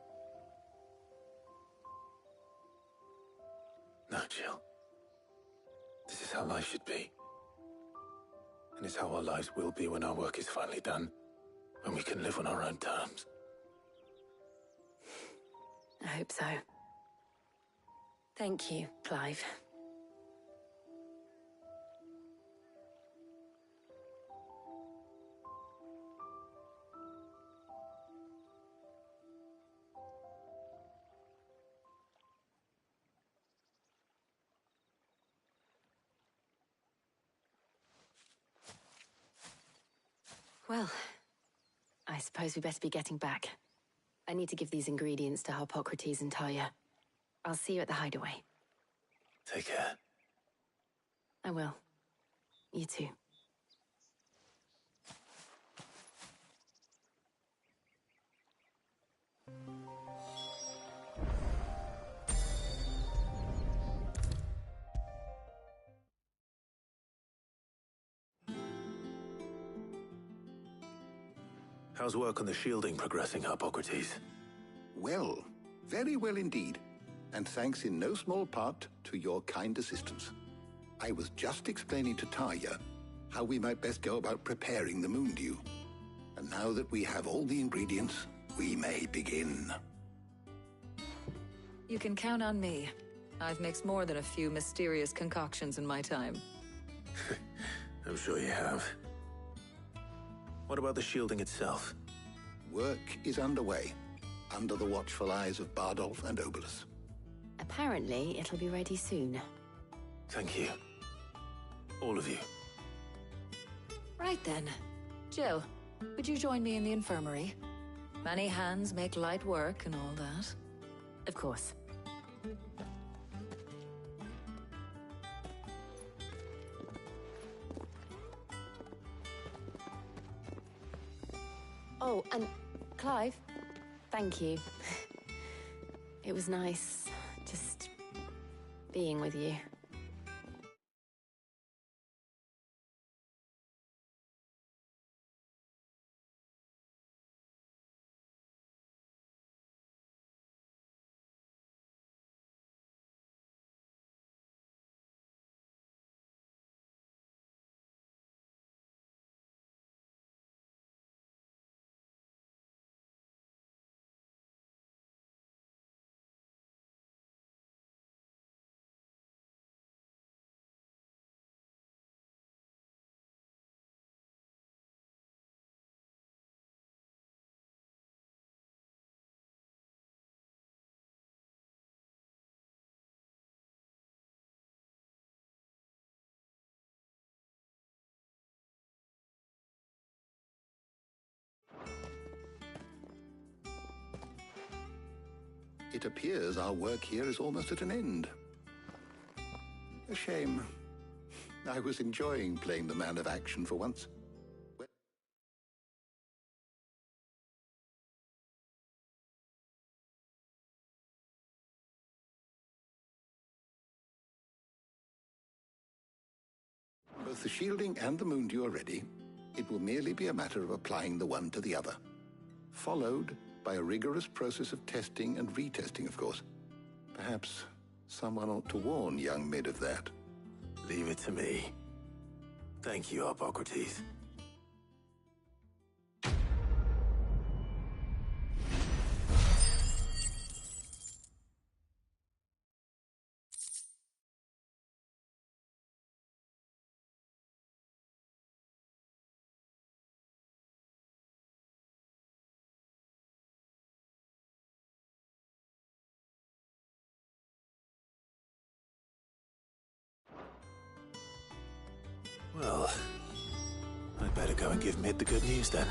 No, Jill. This is how life should be. And it's how our lives will be when our work is finally done. When we can live on our own terms. I hope so. Thank you, Clive. Well, I suppose we better be getting back. I need to give these ingredients to Harpocrates and Talia. I'll see you at the hideaway. Take care. I will. You too. How's work on the shielding progressing, Harpocrates? Well, very well indeed. And thanks in no small part to your kind assistance. I was just explaining to Talia how we might best go about preparing the moondew. And now that we have all the ingredients, we may begin. You can count on me. I've mixed more than a few mysterious concoctions in my time. I'm sure you have. What about the shielding itself? Work is underway, under the watchful eyes of Bardolph and Obolus. Apparently, it'll be ready soon. Thank you. All of you. Right then. Jill, would you join me in the infirmary? Many hands make light work and all that. Of course. Oh, and Clive, thank you. It was nice just being with you. It appears our work here is almost at an end. A shame. I was enjoying playing the man of action for once. both the shielding and the moondew are ready, it will merely be a matter of applying the one to the other, followed by a rigorous process of testing and retesting, of course. Perhaps someone ought to warn young Mid of that. Leave it to me. Thank you, Hippocrates. Well, I'd better go and give Mid the good news then.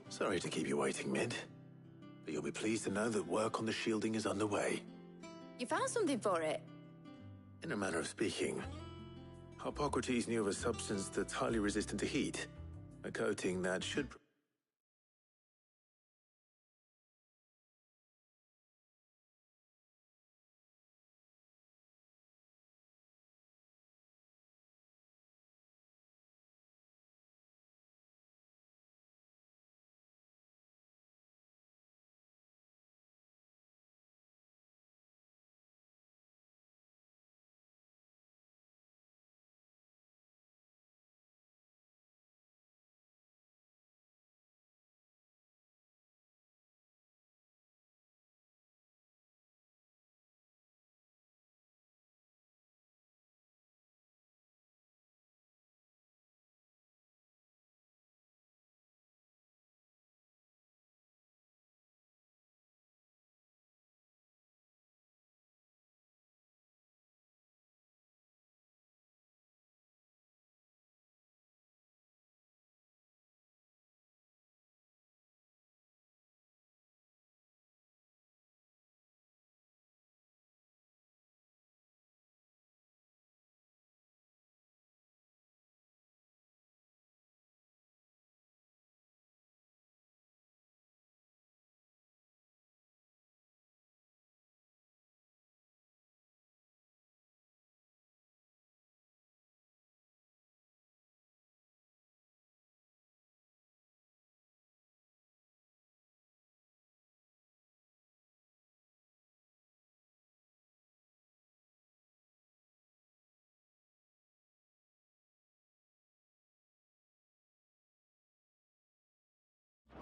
Sorry to keep you waiting, Mid, but you'll be pleased to know that work on the shielding is underway. You found something for it? In a manner of speaking, Hippocrates knew of a substance that's highly resistant to heat, a coating that should...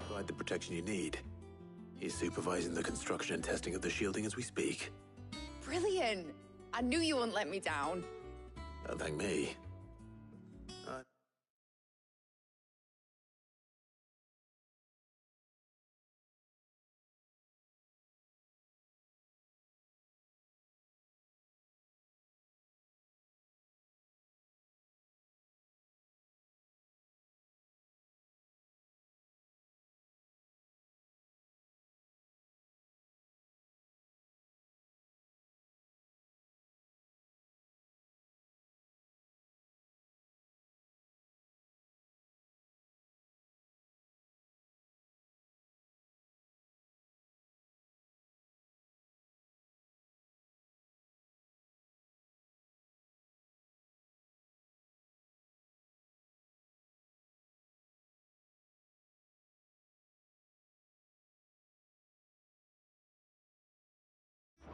Provide the protection you need. He's supervising the construction and testing of the shielding as we speak. Brilliant! I knew you wouldn't let me down. Don't thank me.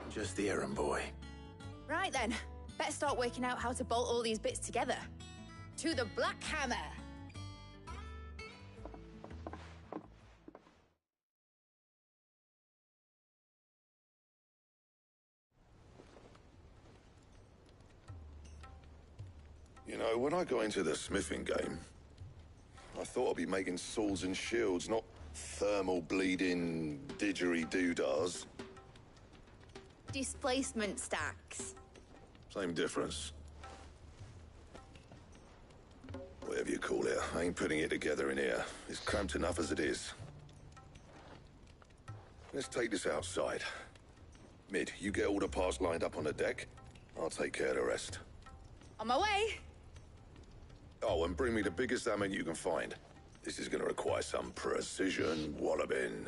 Just the errand boy. Right then, better start working out how to bolt all these bits together. To the Black Hammer! You know, when I got into the smithing game, I thought I'd be making swords and shields, not thermal bleeding didgeridoo-dahs. Displacement stacks. Same difference. Whatever you call it, I ain't putting it together in here. It's cramped enough as it is. Let's take this outside. Mid, you get all the parts lined up on the deck. I'll take care of the rest. On my way! Oh, and bring me the biggest hammer you can find. This is gonna require some precision walloping.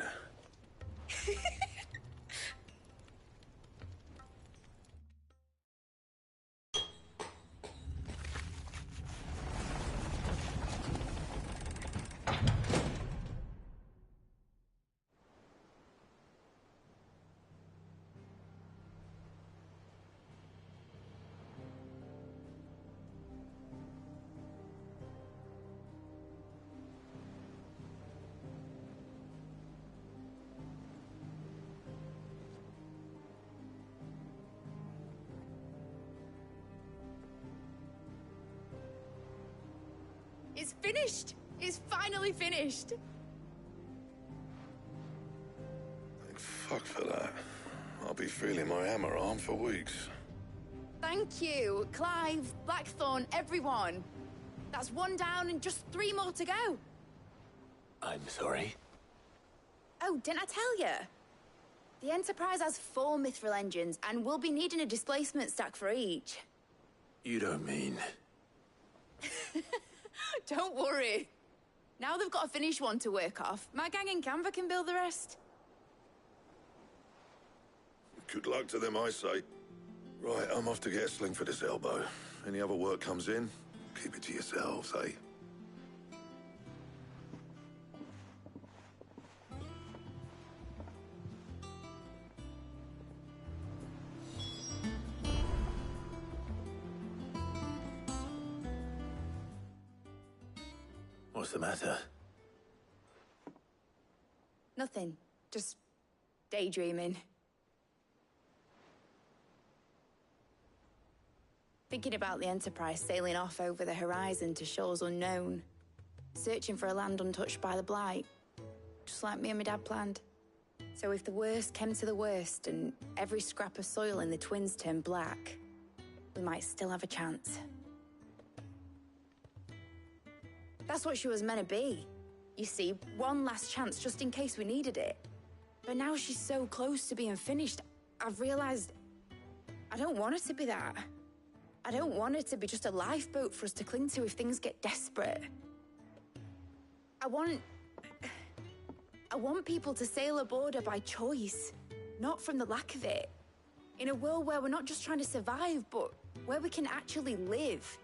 It's finished! It's finally finished! Thank fuck for that. I'll be feeling my hammer arm for weeks. Thank you, Clive, Blackthorn, everyone. That's one down and just 3 more to go. I'm sorry. Oh, didn't I tell you? The Enterprise has 4 mithril engines, and we'll be needing a displacement stack for each. You don't mean... Don't worry. Now they've got a finished one to work off, my gang in Canva can build the rest. Good luck to them, I say. Right, I'm off to get a sling for this elbow. Any other work comes in, keep it to yourselves, eh? What's the matter? Nothing. Just daydreaming. Thinking about the Enterprise sailing off over the horizon to shores unknown. Searching for a land untouched by the Blight. Just like me and my dad planned. So if the worst came to the worst and every scrap of soil in the Twins turned black, we might still have a chance. That's what she was meant to be. You see, one last chance just in case we needed it. But now she's so close to being finished, I've realized I don't want her to be that. I don't want her to be just a lifeboat for us to cling to if things get desperate. I want people to sail aboard her by choice, not from the lack of it. In a world where we're not just trying to survive, but where we can actually live.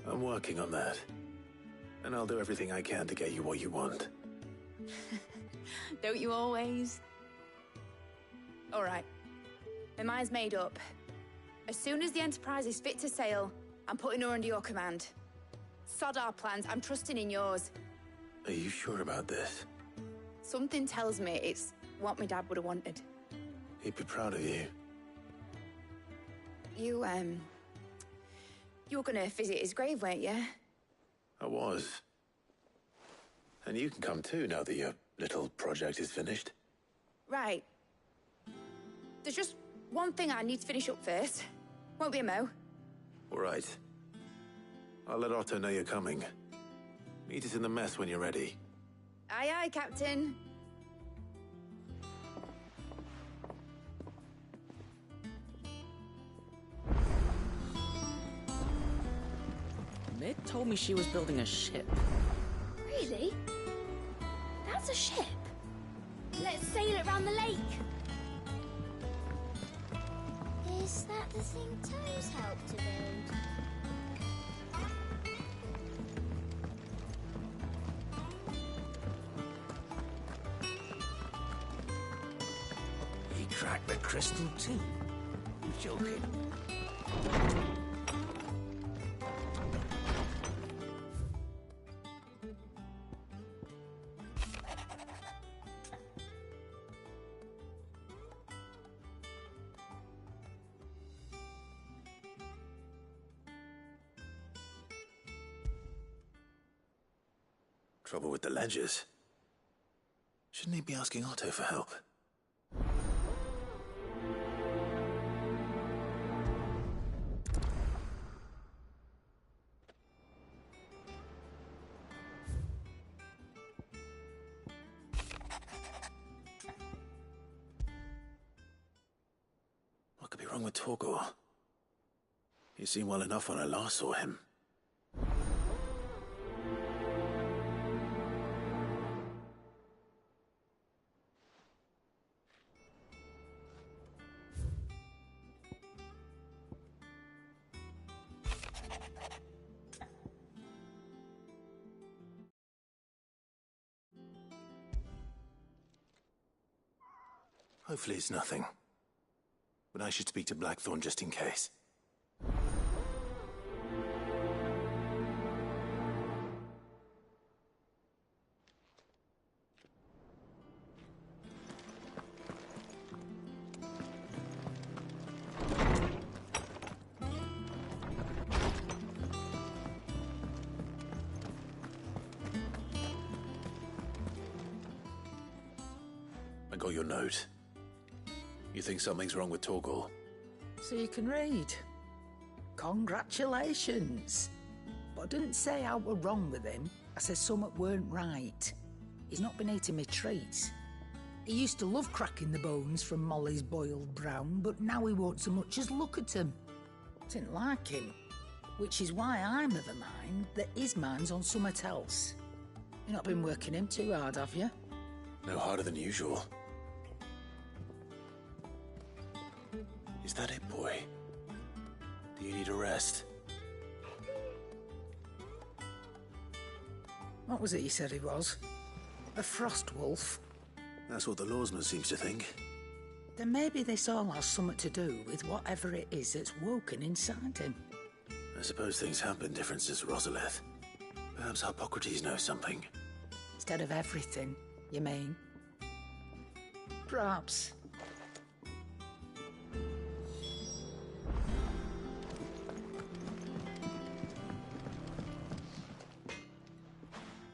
I'm working on that. And I'll do everything I can to get you what you want. Don't you always? All right. My mind's made up. As soon as the Enterprise is fit to sail, I'm putting her under your command. Sod our plans, I'm trusting in yours. Are you sure about this? Something tells me it's what my dad would have wanted. He'd be proud of you. You were gonna visit his grave, weren't you? I was. And you can come too now that your little project is finished. Right. There's just one thing I need to finish up first. Won't be a mo. All right. I'll let Otto know you're coming. Meet us in the mess when you're ready. Aye, aye, Captain. Meg told me she was building a ship. Really? That's a ship? Let's sail it round the lake. Is that the thing Toes helped to build? He cracked the crystal too. You're joking. Trouble with the ledgers. Shouldn't he be asking Otto for help? What could be wrong with Torgor? He seemed well enough when I last saw him. Hopefully it's nothing. But I should speak to Blackthorn just in case. I got your note. You think something's wrong with Torgal? So you can read. Congratulations. But I didn't say I were wrong with him. I said something weren't right. He's not been eating me treats. He used to love cracking the bones from Molly's boiled brown, but now he won't so much as look at them. Didn't like him. Which is why I'm of the mind that his mind's on something else. You've not been working him too hard, have you? No harder than usual. Is that it, boy? Do you need a rest? What was it you said he was? A frost wolf? That's what the lawsman seems to think. Then maybe this all has something to do with whatever it is that's woken inside him. I suppose things have been different since Rosalith. Perhaps Hippocrates knows something. Instead of everything, you mean? Perhaps.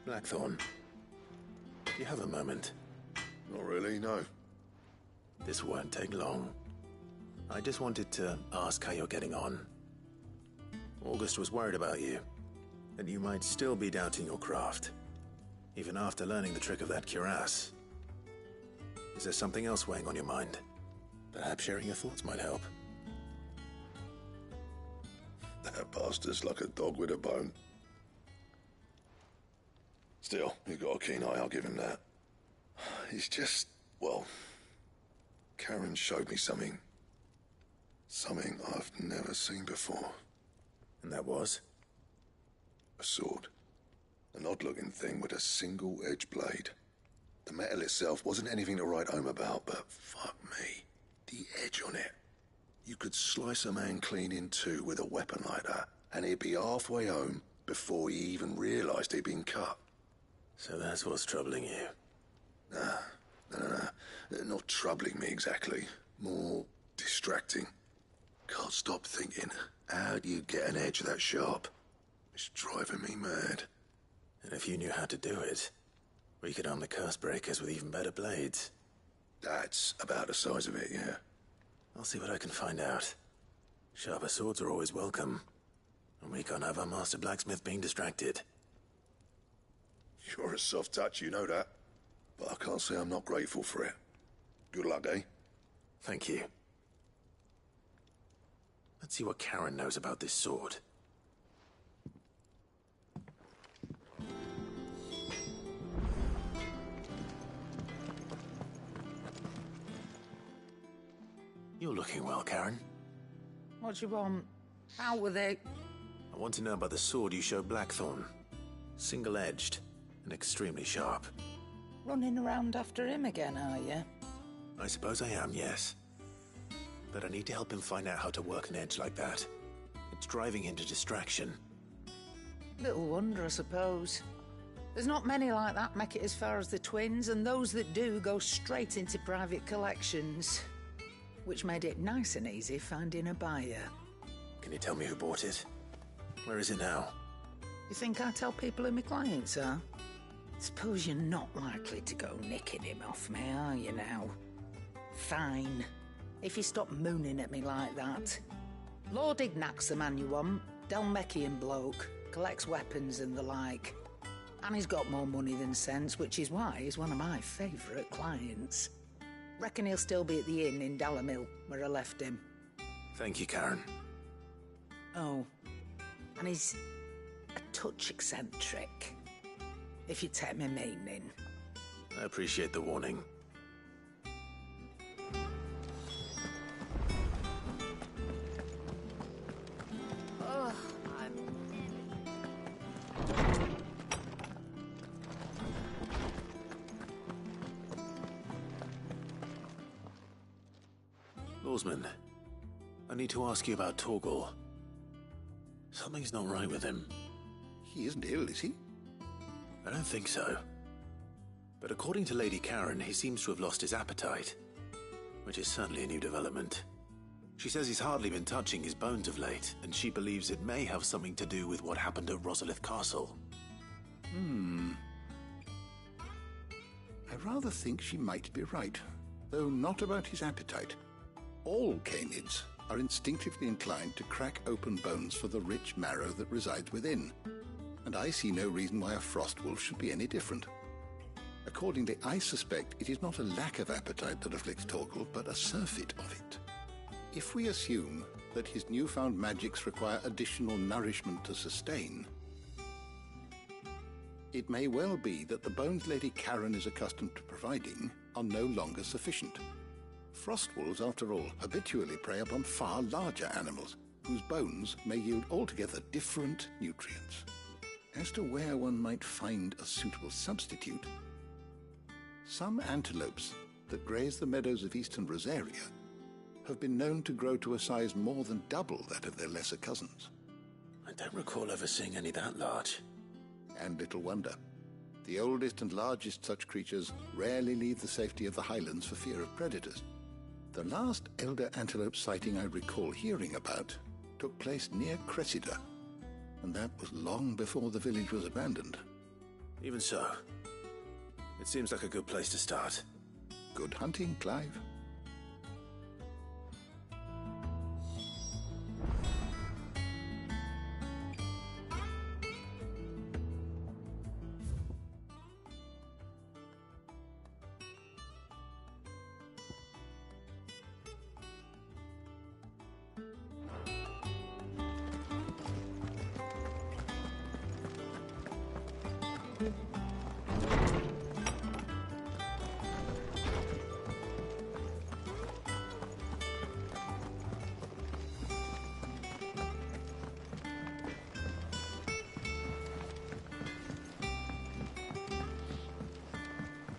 Blackthorn, do you have a moment? Not really, no. This won't take long. I just wanted to ask how you're getting on. August was worried about you, that you might still be doubting your craft, even after learning the trick of that cuirass. Is there something else weighing on your mind? Perhaps sharing your thoughts might help. That bastard's like a dog with a bone. Still, you've got a keen eye, I'll give him that. He's just, well, Karen showed me something. Something I've never seen before. And that was? A sword. An odd-looking thing with a single-edged blade. The metal itself wasn't anything to write home about, but fuck me, the edge on it. You could slice a man clean in two with a weapon like that, and he'd be halfway home before he even realised he'd been cut. So that's what's troubling you? Nah. Not troubling me exactly. More distracting. Can't stop thinking, how do you get an edge that sharp? It's driving me mad. And if you knew how to do it, we could arm the curse breakers with even better blades. That's about the size of it, yeah. I'll see what I can find out. Sharper swords are always welcome. And we can't have our master blacksmith being distracted. You're a soft touch, you know that. But I can't say I'm not grateful for it. Good luck, eh? Thank you. Let's see what Karen knows about this sword. You're looking well, Karen. What do you want? How were they? I want to know about the sword you showed Blackthorn. Single-edged and extremely sharp. Running around after him again, are you? I suppose I am, yes. But I need to help him find out how to work an edge like that. It's driving him to distraction. Little wonder, I suppose. There's not many like that make it as far as the twins, and those that do go straight into private collections. Which made it nice and easy finding a buyer. Can you tell me who bought it? Where is it now? You think I tell people who my clients are? Suppose you're not likely to go nicking him off me, are you now? Fine. If you stop mooning at me like that. Lord Ignac's the man you want. Dalmekian bloke. Collects weapons and the like. And he's got more money than sense, which is why he's one of my favourite clients. Reckon he'll still be at the inn in Dalamil, where I left him. Thank you, Karen. Oh, and he's a touch eccentric, if you take my meaning. I appreciate the warning. Oh, Outdoorsman, I need to ask you about Torgal. Something's not right with him. He isn't ill, is he? I don't think so. But according to Lady Karen, he seems to have lost his appetite, which is certainly a new development. She says he's hardly been touching his bones of late, and she believes it may have something to do with what happened at Rosalith Castle. I rather think she might be right, though not about his appetite. All canids are instinctively inclined to crack open bones for the rich marrow that resides within, and I see no reason why a frostwolf should be any different. Accordingly, I suspect it is not a lack of appetite that afflicts Torgal, but a surfeit of it. If we assume that his newfound magics require additional nourishment to sustain, it may well be that the bones Lady Karen is accustomed to providing are no longer sufficient. Frostwolves, after all, habitually prey upon far larger animals, whose bones may yield altogether different nutrients. As to where one might find a suitable substitute, some antelopes that graze the meadows of eastern Rosaria have been known to grow to a size more than double that of their lesser cousins. I don't recall ever seeing any that large. And little wonder. The oldest and largest such creatures rarely leave the safety of the highlands for fear of predators. The last elder antelope sighting I recall hearing about took place near Cressida, and that was long before the village was abandoned. Even so, it seems like a good place to start. Good hunting, Clive.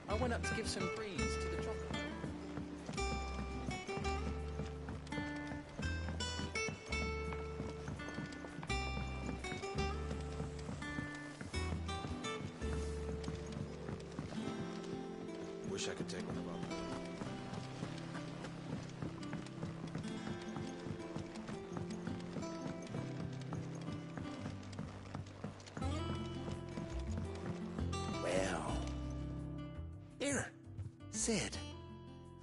I went up to give some breeze to the chocolate. Wish I could take one of them. Well. Here, Sid.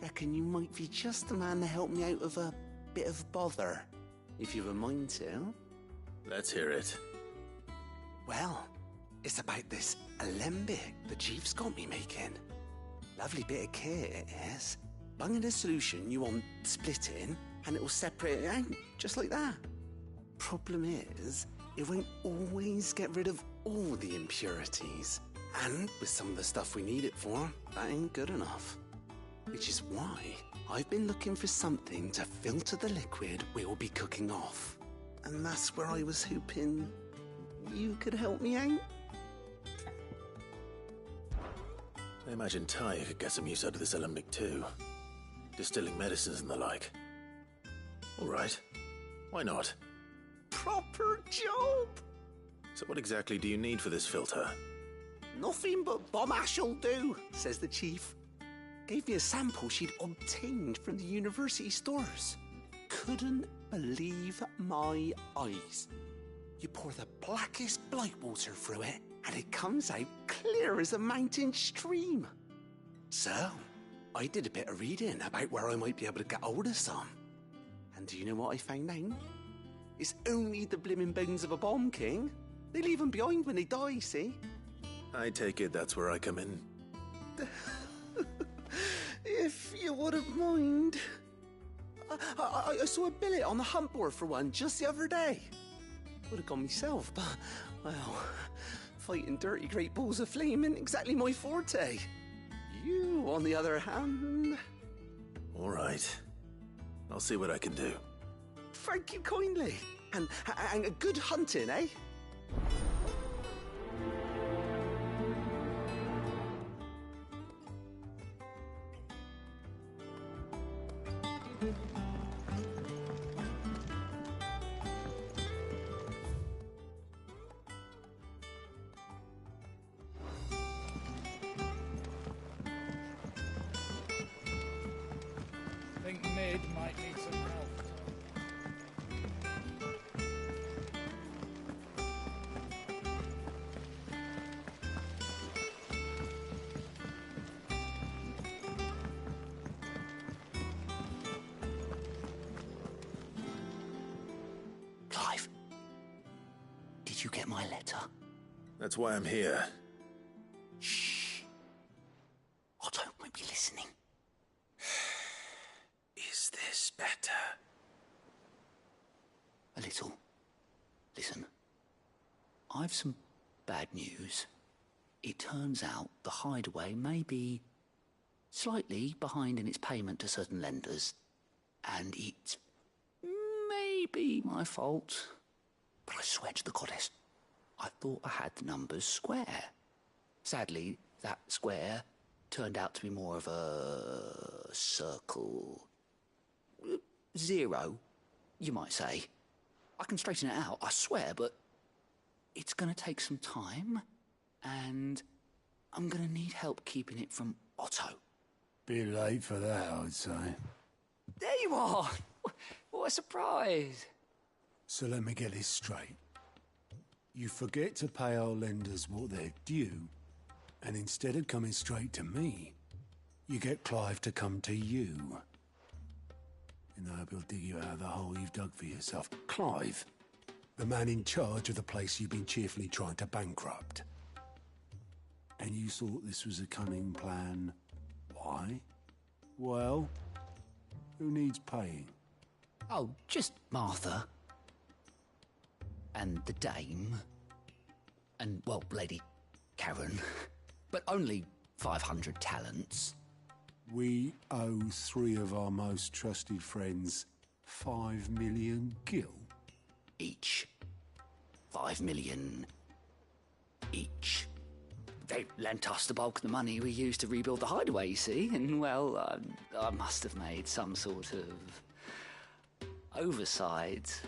Reckon you might be just the man to help me out of a bit of bother, if you've a mind to. Let's hear it. Well, it's about this alembic the chief's got me making. Lovely bit of kit it is. Bung in a solution you want splitting, and it'll separate it out, just like that. Problem is, it won't always get rid of all the impurities. And with some of the stuff we need it for, that ain't good enough. Which is why I've been looking for something to filter the liquid we'll be cooking off. And that's where I was hoping you could help me out. I imagine Ty could get some use out of this alembic too. Distilling medicines and the like. All right. Why not? Proper job! So what exactly do you need for this filter? Nothing but bomb ash'll do, says the chief. Gave me a sample she'd obtained from the university stores. Couldn't believe my eyes. You pour the blackest blight water through it, and it comes out clear as a mountain stream. So, I did a bit of reading about where I might be able to get hold of some. And do you know what I found out? It's only the blimmin' bones of a bomb king. They leave them behind when they die, see? I take it that's where I come in. If you wouldn't mind. I saw a billet on the hunt board for one just the other day. Would have gone myself, but, well, fighting dirty great balls of flame ain't exactly my forte. You, on the other hand... All right. I'll see what I can do. Thank you kindly. And good hunting, eh? kid might need some help. Clive, did you get my letter? That's why I'm here. Shh. Otto won't be listening. Is this better? A little. Listen, I've some bad news. It turns out the hideaway may be slightly behind in its payment to certain lenders, and it may be my fault. But I swear to the goddess, I thought I had the numbers square. Sadly, that square turned out to be more of a circle. 0, you might say. I can straighten it out, I swear, but it's going to take some time, and I'm going to need help keeping it from Otto. Bit late for that, I'd say. There you are! What a surprise! So let me get this straight. You forget to pay our lenders what they're due, and instead of coming straight to me, you get Clive to come to you. In the hope he'll dig you out of the hole you've dug for yourself. Clive, the man in charge of the place you've been cheerfully trying to bankrupt. And you thought this was a cunning plan. Why? Well, who needs paying? Oh, just Martha. And the dame. And, well, Lady Karen. But only 500 talents. We owe 3 of our most trusted friends 5 million gil. Each. 5 million each. They lent us the bulk of the money we used to rebuild the hideaway, you see, and, well, I must have made some sort of oversight.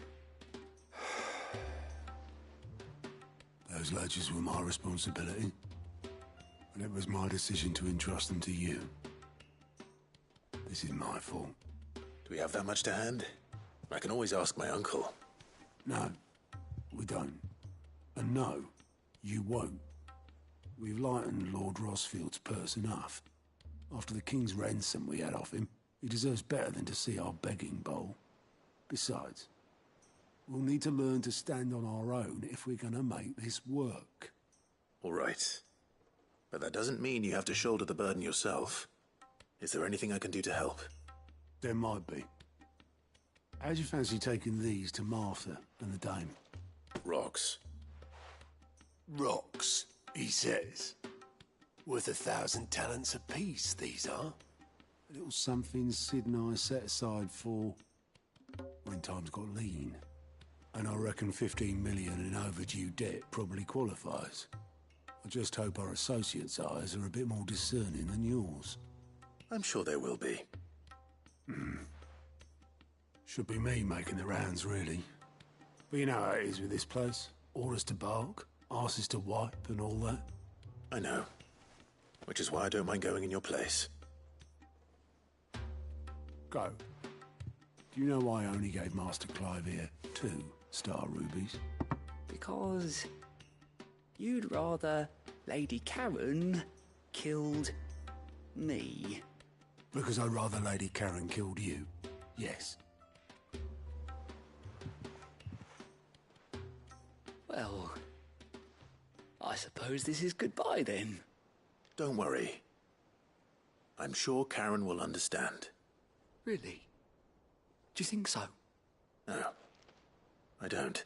Those ledgers were my responsibility, and it was my decision to entrust them to you. This is my fault. Do we have that much to hand? I can always ask my uncle. No, we don't. And no, you won't. We've lightened Lord Rosfield's purse enough. After the king's ransom we had off him, he deserves better than to see our begging bowl. Besides, we'll need to learn to stand on our own if we're gonna make this work. All right. But that doesn't mean you have to shoulder the burden yourself. Is there anything I can do to help? There might be. How'd you fancy taking these to Martha and the dame? Rocks. Rocks, he says. Worth 1,000 talents apiece, these are. A little something Sid and I set aside for when times got lean. And I reckon 15 million in overdue debt probably qualifies. I just hope our associates' eyes are a bit more discerning than yours. I'm sure there will be. Should be me making the rounds, really. But you know how it is with this place. Orders to bark, arses to wipe, and all that. I know. Which is why I don't mind going in your place. Go. Do you know why I only gave Master Clive here 2 star rubies? Because you'd rather Lady Karen killed me. Because I'd rather Lady Karen killed you. Yes. Well, I suppose this is goodbye then. Don't worry. I'm sure Karen will understand. Really? Do you think so? No, I don't.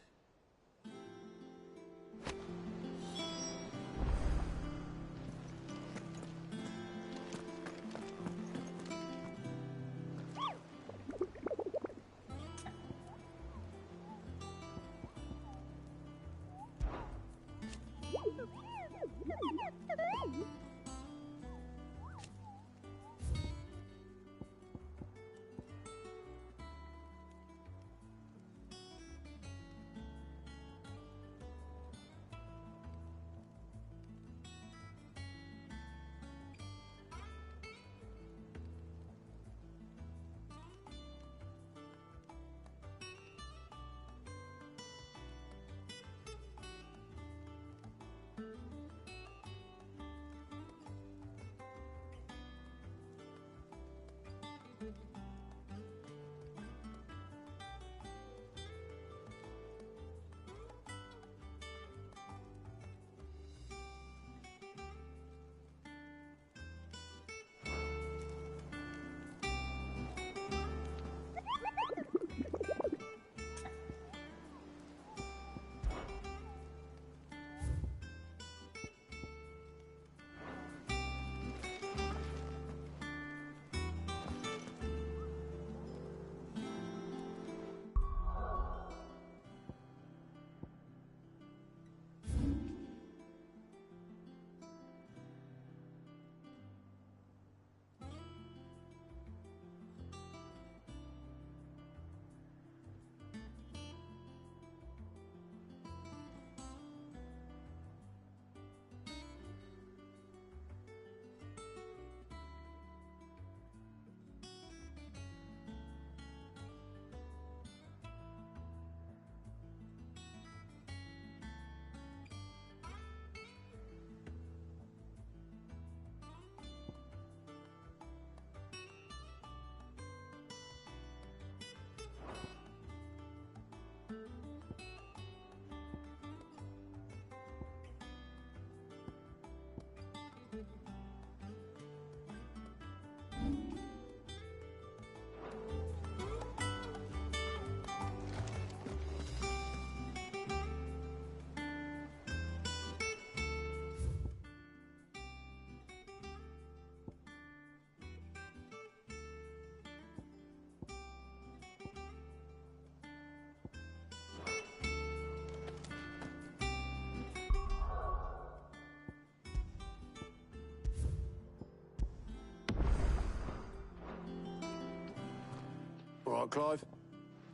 right, Clive?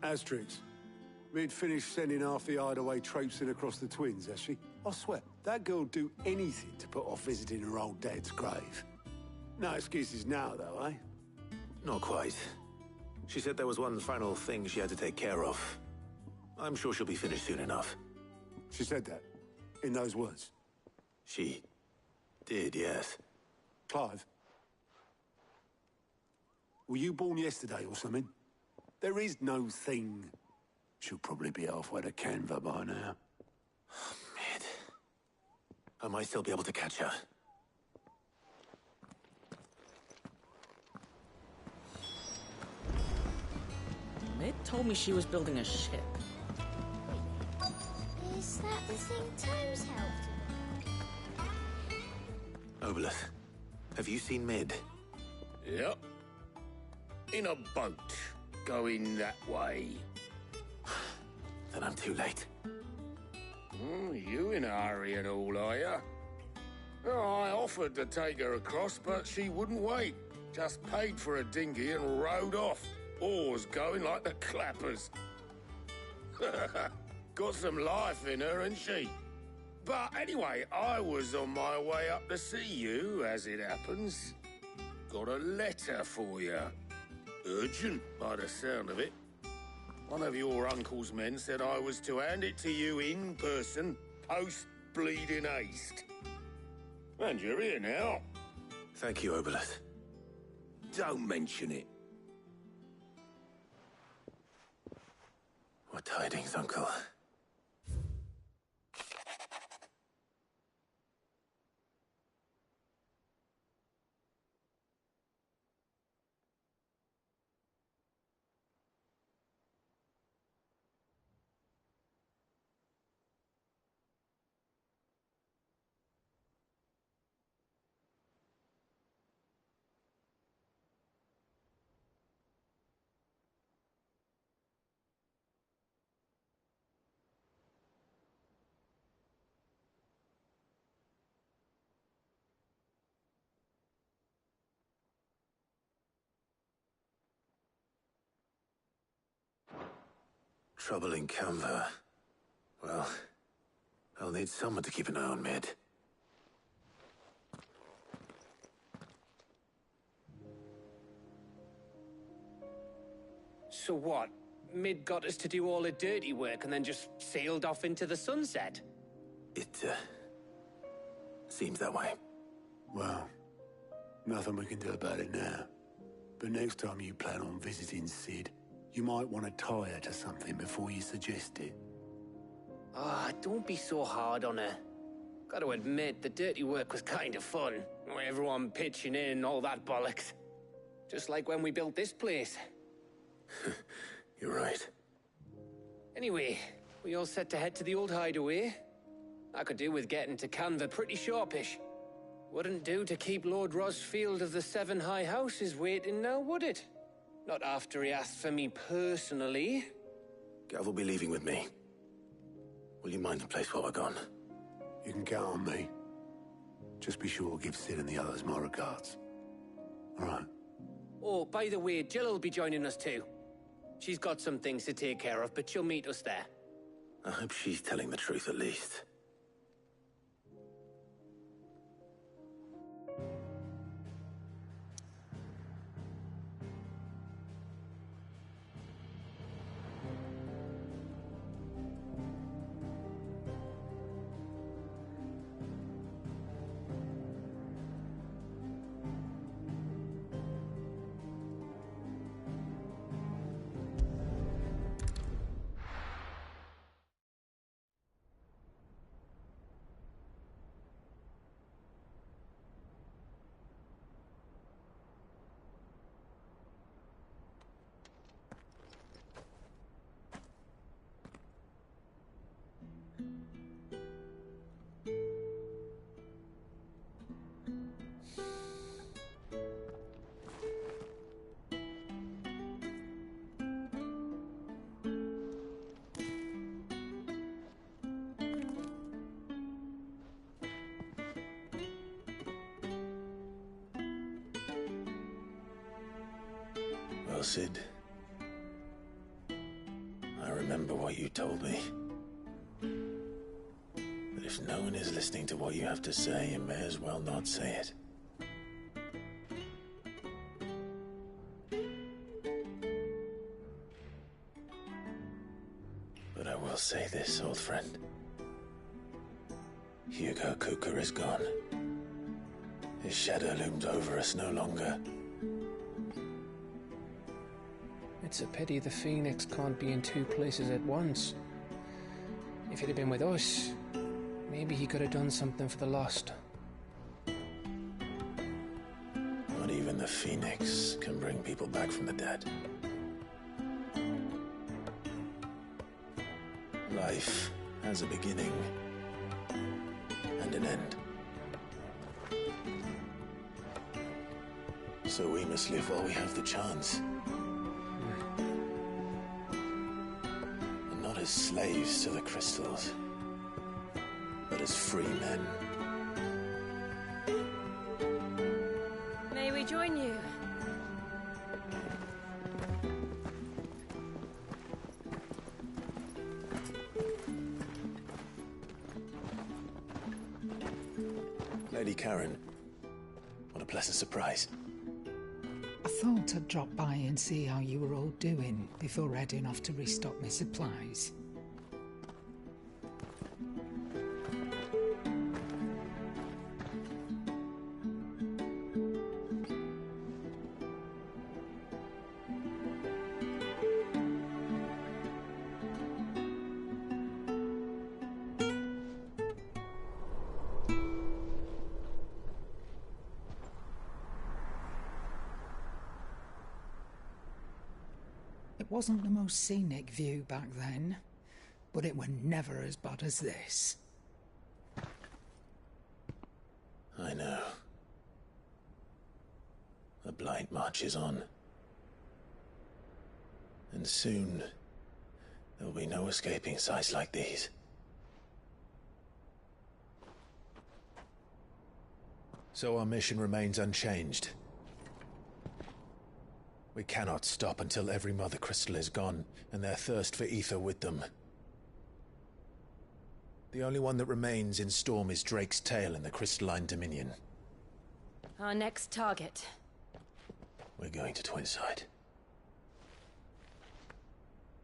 Asterix. We'd finished sending half the hideaway traipsing across the twins, has she? I swear, that girl'd do anything to put off visiting her old dad's grave. No excuses now, though, eh? Not quite. She said there was one final thing she had to take care of. I'm sure she'll be finished soon enough. She said that? In those words? She did, yes. Clive? Were you born yesterday or something? There is no thing. She'll probably be halfway to Canva by now. Mid. I might still be able to catch her. Mid told me she was building a ship. Is that the thing Tom's helped? Obelith, have you seen Mid? Yep. In a boat, going that way. Then I'm too late. You in a hurry and all, are ya? Oh, I offered to take her across, but she wouldn't wait. Just paid for a dinghy and rowed off. Oars going like the clappers. Got some life in her, ain't she? But anyway, I was on my way up to see you, as it happens. Got a letter for you. Urgent, by the sound of it. One of your uncle's men said I was to hand it to you in person, post-bleeding haste. And you're here now. Thank you, Obelith. Don't mention it. What tidings, Uncle? Trouble in Canva. Well, I'll need someone to keep an eye on Mid. So what? Mid got us to do all the dirty work and then just sailed off into the sunset? It, seems that way. Well, nothing we can do about it now. But next time you plan on visiting Sid, you might want to tie her to something before you suggest it. Ah, don't be so hard on her. Gotta admit, the dirty work was kind of fun. Everyone pitching in, all that bollocks. Just like when we built this place. You're right. Anyway, we all set to head to the old hideaway. I could do with getting to Canva pretty sharpish. Wouldn't do to keep Lord Rosfield of the Seven High Houses waiting now, would it? Not after he asked for me personally. Gav will be leaving with me. Will you mind the place while we're gone? You can count on me. Just be sure to give Sid and the others my regards. All right. Oh, by the way, Jill will be joining us too. She's got some things to take care of, but she'll meet us there. I hope she's telling the truth at least. Well, Sid, remember what you told me. But if no one is listening to what you have to say, you may as well not say it. But I will say this, old friend. Hugo Kuka is gone. His shadow looms over us no longer. It's a pity the Phoenix can't be in two places at once. If he'd have been with us, maybe he could have done something for the lost. Not even the Phoenix can bring people back from the dead. Life has a beginning and an end. So we must live while we have the chance. And not as slaves to the crystals, but as free men. May we join you? Lady Karen, what a pleasant surprise. I thought I'd drop by and see how you were all doing before heading off to restock my supplies. It wasn't the most scenic view back then, but it were never as bad as this. I know. The Blight marches on. And soon, there'll be no escaping sights like these. So our mission remains unchanged. We cannot stop until every Mother Crystal is gone, and their thirst for ether with them. The only one that remains in Storm is Drake's Tail in the Crystalline Dominion. Our next target. We're going to Twinside.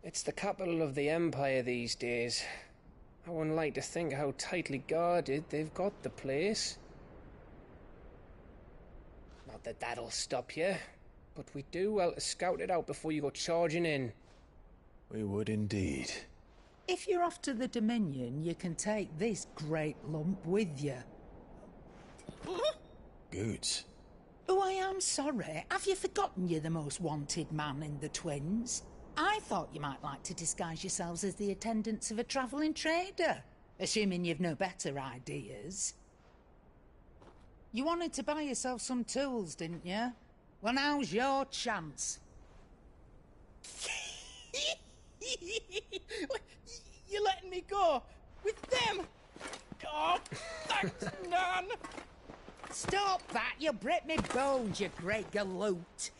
It's the capital of the Empire these days. I wouldn't like to think how tightly guarded they've got the place. Not that that'll stop you. But we do well to scout it out before you go charging in. We would indeed. If you're off to the Dominion, you can take this great lump with you. Goods. Oh, I am sorry. Have you forgotten you're the most wanted man in the Twins? I thought you might like to disguise yourselves as the attendants of a travelling trader, assuming you've no better ideas. You wanted to buy yourself some tools, didn't you? Well, now's your chance. You're letting me go? With them? Oh, thanks, Nan! Stop that! You'll break me bones, you great galoot!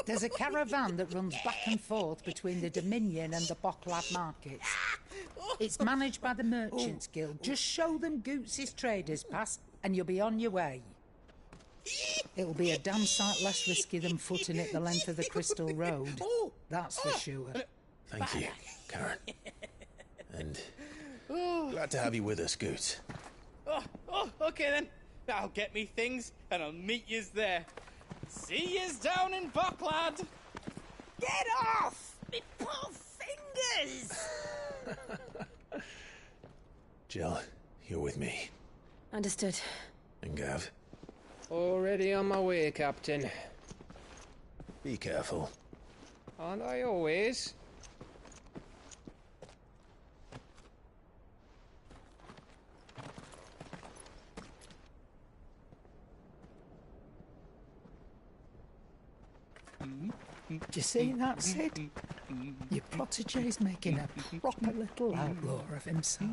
There's a caravan that runs back and forth between the Dominion and the Bocklad markets. It's managed by the Merchants Guild. Just show them Goots' traders pass, and you'll be on your way. It'll be a damn sight less risky than footing it the length of the Crystal Road. That's for sure. Thank you, Karen. And glad to have you with us, Goots. Okay then. I'll get me things, and I'll meet yous there. See yous down in Bocklad. Get off! Me poor fingers! Jill, you're with me. Understood. And Gav? Already on my way, Captain. Be careful. Aren't I always? Do you see that, Sid? Your protégé's making a proper little outlaw of himself.